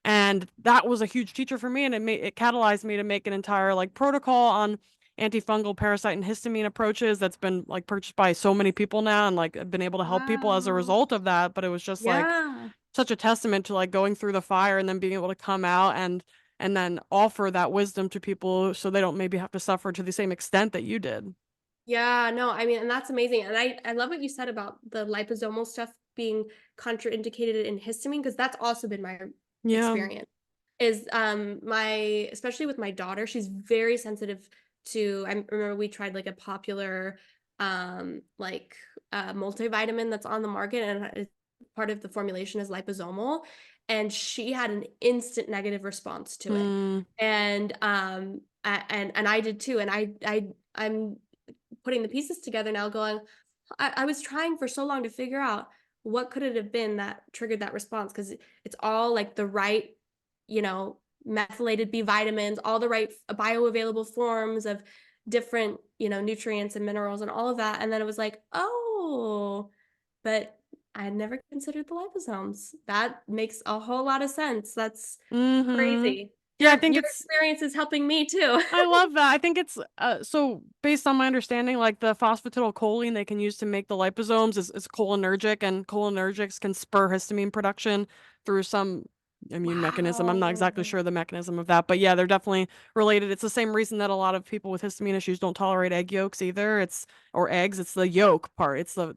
and that was a huge teacher for me, and it catalyzed me to make an entire, like, protocol on antifungal, parasite, and histamine approaches that's been, like, purchased by so many people now, and, like, I've been able to help people as a Wow. result of that, but it was just, like, Yeah. such a testament to, like, going through the fire and then being able to come out and then offer that wisdom to people so they don't maybe have to suffer to the same extent that you did. Yeah, no, I mean, and that's amazing, and I love what you said about the liposomal stuff being contraindicated in histamine because that's also been my Yeah. experience. Is, my especially with my daughter, she's very sensitive to I remember we tried, like, a popular, like, multivitamin that's on the market, and it's part of the formulation is liposomal, and she had an instant negative response to it, Mm, and, and I did too, and I'm putting the pieces together now going, I was trying for so long to figure out what could it have been that triggered that response because it's all like the right, methylated B vitamins, all the right bioavailable forms of different, nutrients and minerals and all of that. And then it was like, oh, but I had never considered the liposomes. That makes a whole lot of sense. That's mhm. crazy. Yeah, I think Your it's experience is helping me too. I love that. I think it's, so based on my understanding, like, the phosphatidylcholine they can use to make the liposomes is cholinergic, and cholinergics can spur histamine production through some immune mechanism. I'm not exactly Wow. sure the mechanism of that, but yeah, they're definitely related. It's the same reason that a lot of people with histamine issues don't tolerate egg yolks either. Or eggs, it's the yolk part. It's the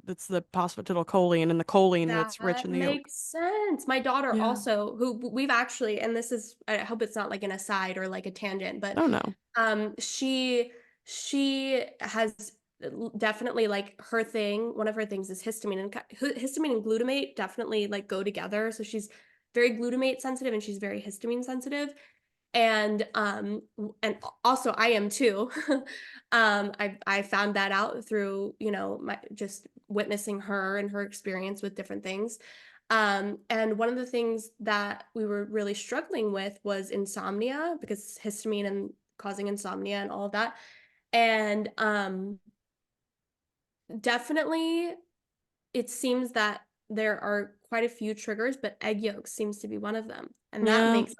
phosphatidylcholine and the choline that's rich That in the yolk. makes sense. My daughter Yeah. also, who we've actually, and this is, I hope it's not like an aside or like a tangent, but Oh, no. she has definitely like her thing. One of her things is histamine, and histamine and glutamate definitely like go together. So she's very glutamate sensitive, and she's very histamine sensitive. And, also I am too. I found that out through, my just witnessing her and her experience with different things. And one of the things that we were really struggling with was insomnia because histamine and causing insomnia and all of that. And, definitely it seems that there are quite a few triggers, but egg yolks seems to be one of them. And that Yeah. makes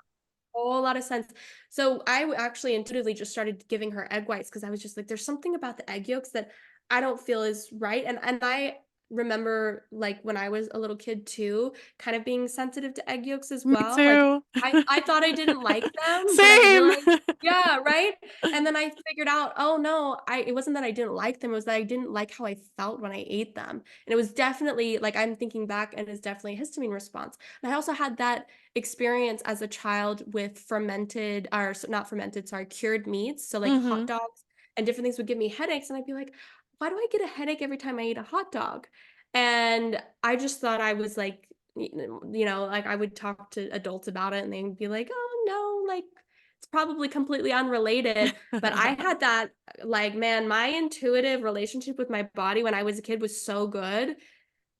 whole lot of sense. So I actually intuitively just started giving her egg whites because I was just like, there's something about the egg yolks that I don't feel is right. And I remember like when I was a little kid too, kind of being sensitive to egg yolks as Me well. Like too. I thought I didn't like them, but I Same. realized yeah, right? And then I figured out, oh no, it wasn't that I didn't like them, it was that I didn't like how I felt when I ate them. And it was definitely like I'm thinking back and it's definitely a histamine response. And I also had that experience as a child with not fermented, sorry, cured meats. So like hot Mhm. dogs and different things would give me headaches. And I'd be like, why do I get a headache every time I eat a hot dog? And I just thought I was like, like I would talk to adults about it and they'd be like, oh, It's probably completely unrelated, but I had that, like, man, my intuitive relationship with my body when I was a kid was so good,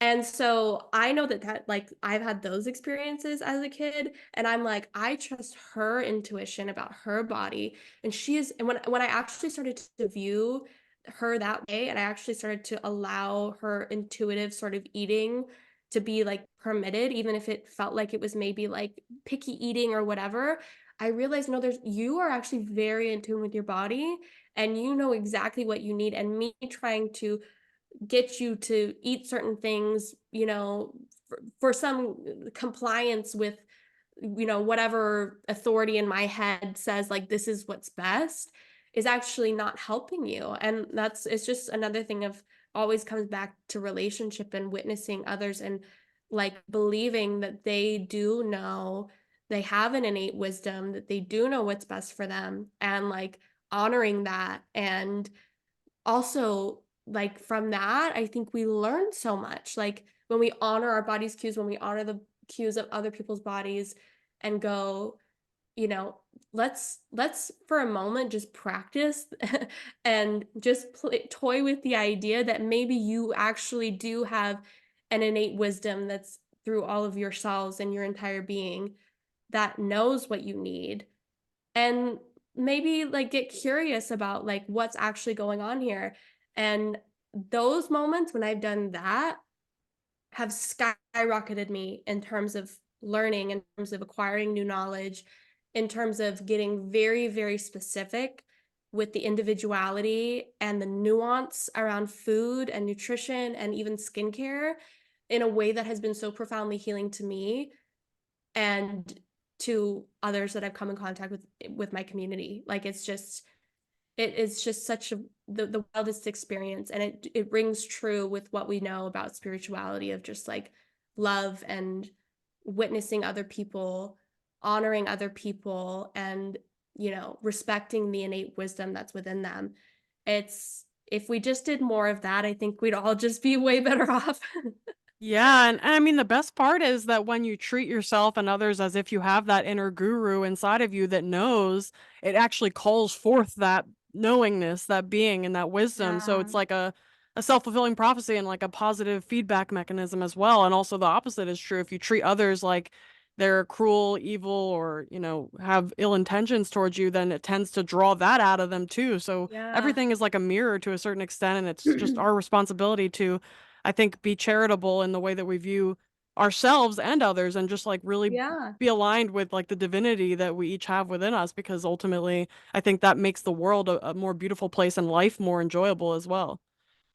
and so I know that like, I've had those experiences as a kid, and I'm like, I trust her intuition about her body, and she is and when I actually started to view her that way, and I actually started to allow her intuitive sort of eating to be, like, permitted, even if it felt like it was maybe, like, picky eating or whatever, I realized, no, you are actually very in tune with your body, and you know exactly what you need, and me trying to get you to eat certain things, for some compliance with, whatever authority in my head says, like, this is what's best, is actually not helping you. And it's just another thing of always comes back to relationship and witnessing others and like believing that they do know, they have an innate wisdom, that they do know what's best for them, and like honoring that. And also, like, from that, I think we learn so much, like, when we honor our body's cues, when we honor the cues of other people's bodies and go, you know, let's for a moment just practice and just toy with the idea that maybe you actually do have an innate wisdom that's through all of your cells and your entire being that knows what you need, and maybe like get curious about like what's actually going on here. And those moments when I've done that have skyrocketed me in terms of learning, in terms of acquiring new knowledge, in terms of getting very, very specific with the individuality and the nuance around food and nutrition and even skincare in a way that has been so profoundly healing to me and to others that I've come in contact with my community. Like it is just such the wildest experience, and it rings true with what we know about spirituality of just like love and witnessing other people, honoring other people, and respecting the innate wisdom that's within them. It's if we just did more of that, I think we'd all just be way better off. Yeah, and I mean, the best part is that when you treat yourself and others as if you have that inner guru inside of you that knows, it actually calls forth that knowingness, that being, and that wisdom. So Yeah. it's like a self-fulfilling prophecy and like a positive feedback mechanism as well. And also the opposite is true. If you treat others like they're cruel, evil, or, have ill intentions towards you, then it tends to draw that out of them too. So Yeah. everything is like a mirror to a certain extent, and it's just our responsibility to, I think, be charitable in the way that we view ourselves and others, and just like really Yeah. be aligned with like the divinity that we each have within us, because ultimately I think that makes the world a more beautiful place and life more enjoyable as well.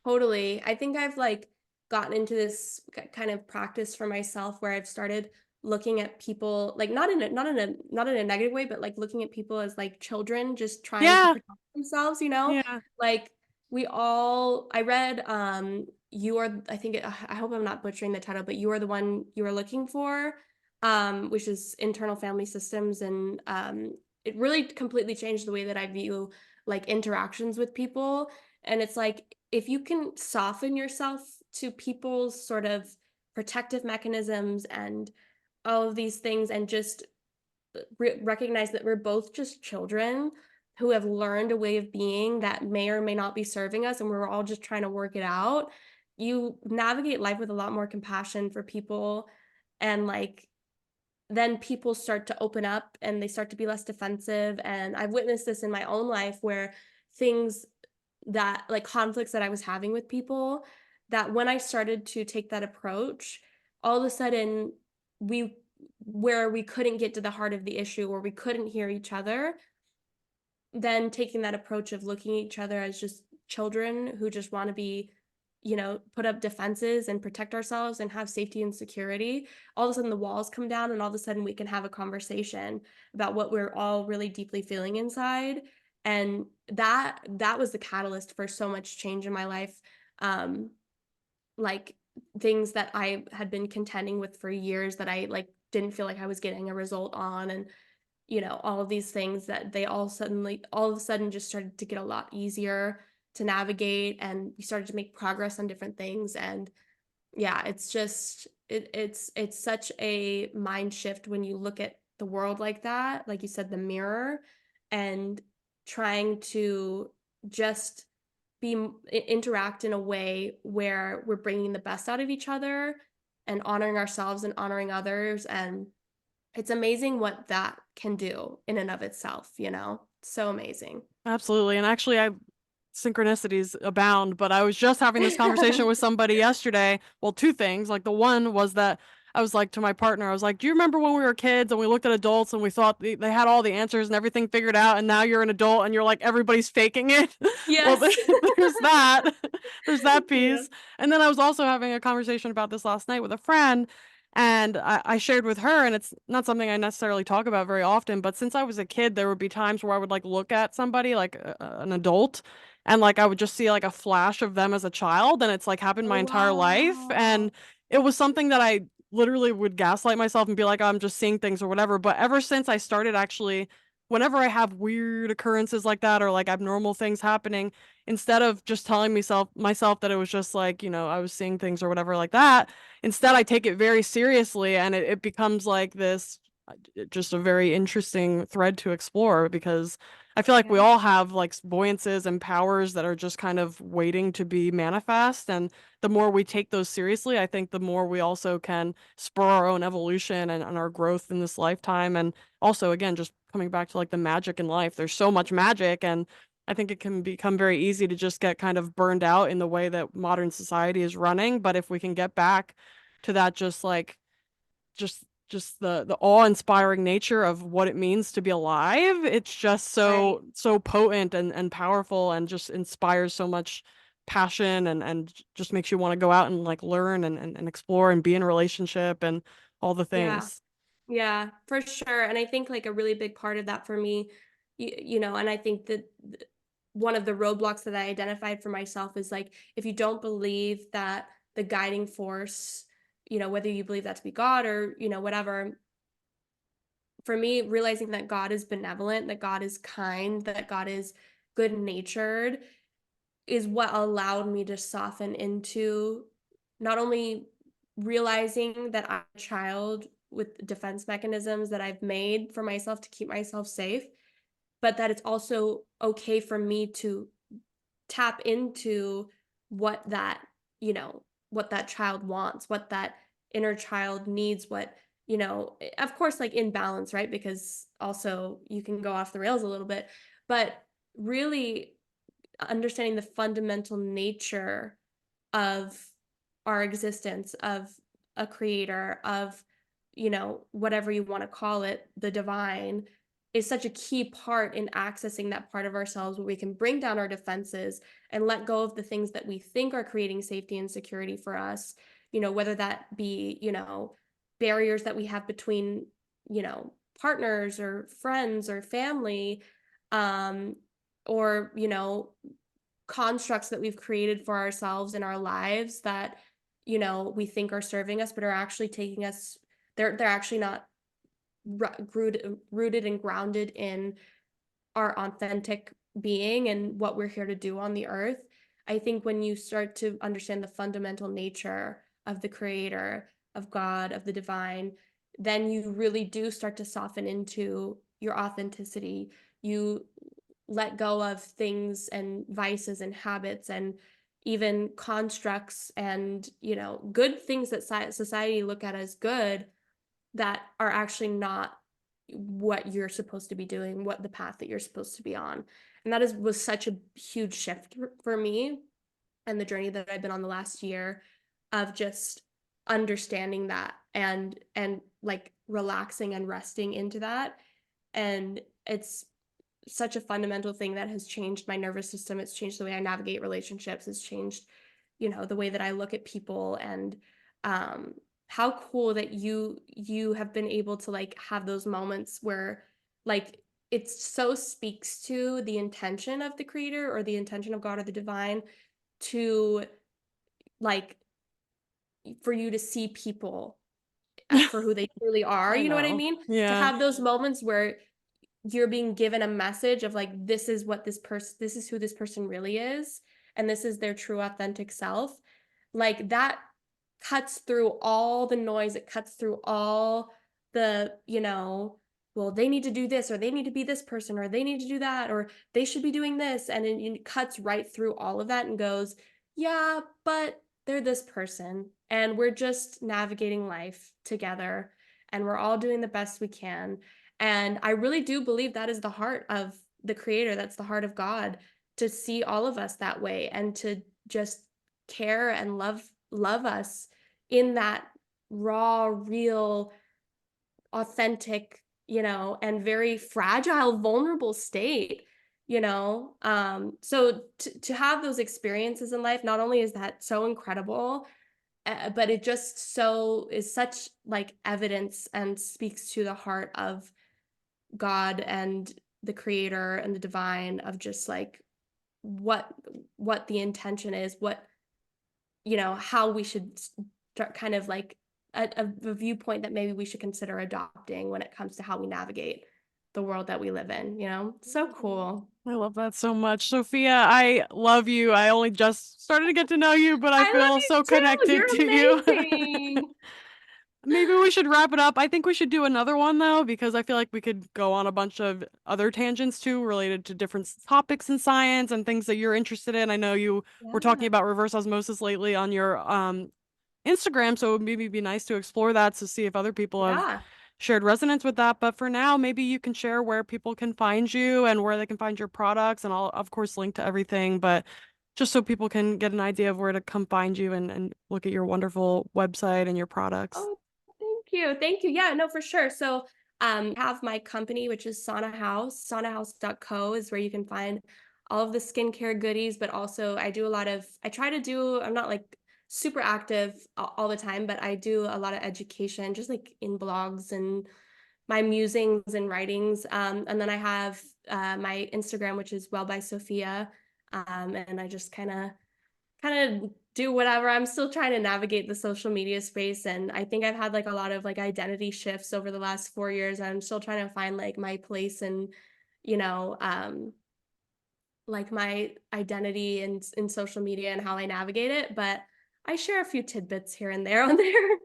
Totally. I think I've like gotten into this kind of practice for myself where I've started looking at people like not in a negative way, but like looking at people as like children just trying to Yeah. protect themselves, you know? Yeah. Like I read you are I think I hope I'm not butchering the title, but you are the one you are looking for, which is internal family systems, and it really completely changed the way that I view like interactions with people. And it's like, if you can soften yourself to people's sort of protective mechanisms and all of these things, and just recognize that we're both just children who have learned a way of being that may or may not be serving us, and we're all just trying to work it out, you navigate life with a lot more compassion for people. And like, then people start to open up and they start to be less defensive. And I've witnessed this in my own life where things that like conflicts that I was having with people, that when I started to take that approach, all of a sudden we where we couldn't get to the heart of the issue or we couldn't hear each other, then taking that approach of looking at each other as just children who just want to be, put up defenses and protect ourselves and have safety and security, all of a sudden the walls come down and all of a sudden we can have a conversation about what we're all really deeply feeling inside. And that was the catalyst for so much change in my life. Um, like things that I had been contending with for years that I like didn't feel like I was getting a result on, and all of these things that they all of a sudden just started to get a lot easier to navigate, and we started to make progress on different things. And yeah, it's just it's such a mind shift when you look at the world like that, like you said, the mirror, and trying to just interact in a way where we're bringing the best out of each other and honoring ourselves and honoring others. And it's amazing what that can do in and of itself, you know? So amazing. Absolutely, and actually, I synchronicities abound, but I was just having this conversation with somebody yesterday. Well, 2 things, like, the one was that I was like to my partner, I was like, "Do you remember when we were kids and we looked at adults and we thought they had all the answers and everything figured out, and now you're an adult and you're like, everybody's faking it?" Well, Yes. there's that. There's that Yeah. piece, and then I was also having a conversation about this last night with a friend, and I shared with her, and it's not something I necessarily talk about very often, but since I was a kid, there would be times where I would, like, look at somebody, like, an adult, and, like, I would just see, like, a flash of them as a child, and it's, like, happened Oh, my entire life, and wow. it was something that I literally would gaslight myself and be like, "Oh, I'm just seeing things," or whatever, but ever since I started actually whenever I have weird occurrences like that or, like, abnormal things happening, instead of just telling myself that it was just, like, I was seeing things or whatever like that, instead I take it very seriously, and it becomes, like, this just a very interesting thread to explore because I feel like we Yeah. all have like voyances and powers that are just kind of waiting to be manifest. And the more we take those seriously, I think the more we also can spur our own evolution and our growth in this lifetime. And also, again, just coming back to like the magic in life, there's so much magic. And I think it can become very easy to just get kind of burned out in the way that modern society is running. But if we can get back to that, just the awe-inspiring nature of what it means to be alive. It's just Right. so potent and powerful and just inspires so much passion and just makes you wanna go out and, like, learn and explore and be in a relationship and all the Yeah. things. Yeah, for sure. And I think like a really big part of that for me, and I think that one of the roadblocks that I identified for myself is like, if you don't believe that the guiding force, whether you believe that to be God or, whatever, for me, realizing that God is benevolent, that God is kind, that God is good natured is what allowed me to soften into not only realizing that I'm a child with defense mechanisms that I've made for myself to keep myself safe, but that it's also okay for me to tap into what that, what that child wants, what that inner child needs, of course, like in balance, right? Because also you can go off the rails a little bit, but really understanding the fundamental nature of our existence, of a creator, of, whatever you want to call it, the divine, is such a key part in accessing that part of ourselves where we can bring down our defenses and let go of the things that we think are creating safety and security for us, whether that be, barriers that we have between, partners or friends or family, um, or, constructs that we've created for ourselves in our lives that we think are serving us but are actually taking us, they're actually not rooted and grounded in our authentic being and what we're here to do on the earth. I think when you start to understand the fundamental nature of the creator, of God, of the divine, then you really do start to soften into your authenticity. You let go of things and vices and habits and even constructs and good things that society look at as good that are actually not what you're supposed to be doing, what the path that you're supposed to be on. And that is was such a huge shift for me and the journey that I've been on the last year of just understanding that and like relaxing and resting into that. And it's such a fundamental thing that has changed my nervous system. It's changed the way I navigate relationships. It's changed, the way that I look at people. And um how cool that you have been able to like have those moments where like it so speaks to the intention of the creator or the intention of God or the divine to like for you to see people for who they truly are, I you know what I know. mean? To Yeah. have those moments where you're being given a message of like this is what this is who this person really is and this is their true authentic self. Like that cuts through all the noise, it cuts through all the, well, they need to do this, or they need to be this person, or they need to do that, or they should be doing this. And it cuts right through all of that and goes, yeah, but they're this person. And we're just navigating life together. And we're all doing the best we can. And I really do believe that is the heart of the creator. That's the heart of God, to see all of us that way and to just care and love us in that raw, real, authentic, and very fragile, vulnerable state. So to have those experiences in life, not only is that so incredible, but it just so is such like evidence and speaks to the heart of God and the creator and the divine, of just like what what the intention is, how we should start, kind of like a viewpoint that maybe we should consider adopting when it comes to how we navigate the world that we live in. So cool. I love that so much. Sophia, I love you. I only just started to get to know you, but I I love feel you so too. connected to you. You're amazing. Maybe we should wrap it up. I think we should do another one though, because I feel like we could go on a bunch of other tangents too, related to different topics in science and things that you're interested in. I know you were talking Yeah. about reverse osmosis lately on your Instagram, so maybe it'd be nice to explore that to see if other people have Yeah. shared resonance with that. But for now, maybe you can share where people can find you and where they can find your products, and I'll of course link to everything, but just so people can get an idea of where to come find you and look at your wonderful website and your products. Oh, thank you. Thank you. Yeah, no, for sure. So, I have my company, which is Sauna House. SaunaHouse.co is where you can find all of the skincare goodies, but also I try to do, I'm not like super active all the time, but I do a lot of education, just like in blogs and my musings and writings. And then I have my Instagram, which is Well by Sophia. And I just kind of do whatever. I'm still trying to navigate the social media space, and I think I've had like a lot of like identity shifts over the last 4 years. I'm still trying to find like my place and you know, like my identity in social media and how I navigate it, but I share a few tidbits here and there on there.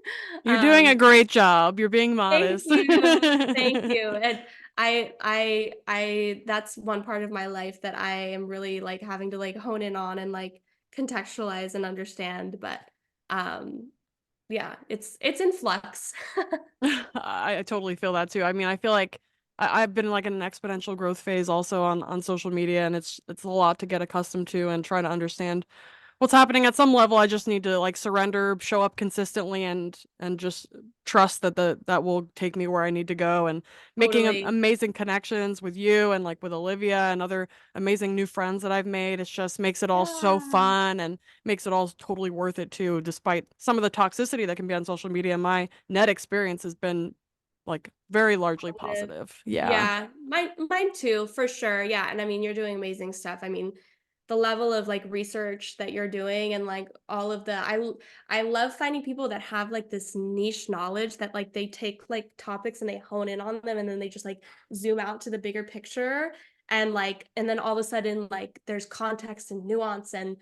You're doing a um great job. You're being Thank modest. you. Thank you. And I that's one part of my life that I am really like having to like hone in on and like contextualize and understand. But um yeah, it's in flux. I totally feel that too. I mean, I feel like I've been like in an exponential growth phase also on social media, and it's a lot to get accustomed to and try to understand what's happening. At some level I just need to like surrender, show up consistently, and just trust that that will take me where I need to go. And making Totally. amazing connections with you and like with Olivia and other amazing new friends that I've made, it just makes it all so Yeah. fun and makes it all totally worth it too, despite some of the toxicity that can be on social media. My net experience has been like very largely Positive. positive. Yeah. Yeah, mine too, for sure. Yeah, and I mean, you're doing amazing stuff. I mean, the level of like research that you're doing and like all of I love finding people that have like this niche knowledge that like they take like topics and they hone in on them and then they just like zoom out to the bigger picture, and then all of a sudden like there's context and nuance and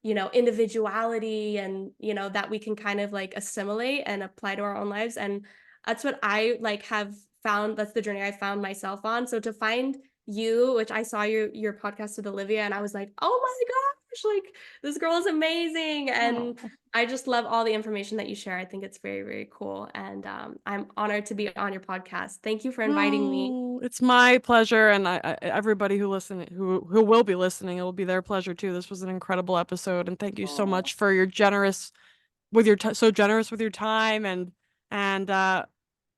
individuality, and that we can kind of like assimilate and apply to our own lives. And that's what I like have found. That's the journey I found myself on. So to find you, which I saw your podcast with Olivia, and I was like, oh my gosh, like this girl is amazing. And Oh. I just love all the information that you share. I think it's very, very cool. And I'm honored to be on your podcast. Thank you for inviting me. Oh, it's my pleasure, and everybody who will be listening, it will be their pleasure too. This was an incredible episode, and thank you so Oh, much for your generous with your so generous with your time, and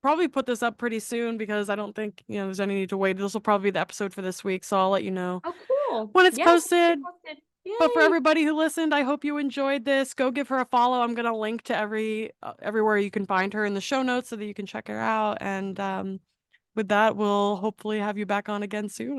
probably put this up pretty soon because I don't think there's any need to wait. This will probably be the episode for this week, so I'll let you know oh, cool. when it's Yeah, keep me posted. posted. But for Yay. everybody who listened, I hope you enjoyed this. Go give her a follow. I'm gonna link to everywhere you can find her in the show notes so that you can check her out. And with that, we'll hopefully have you back on again soon.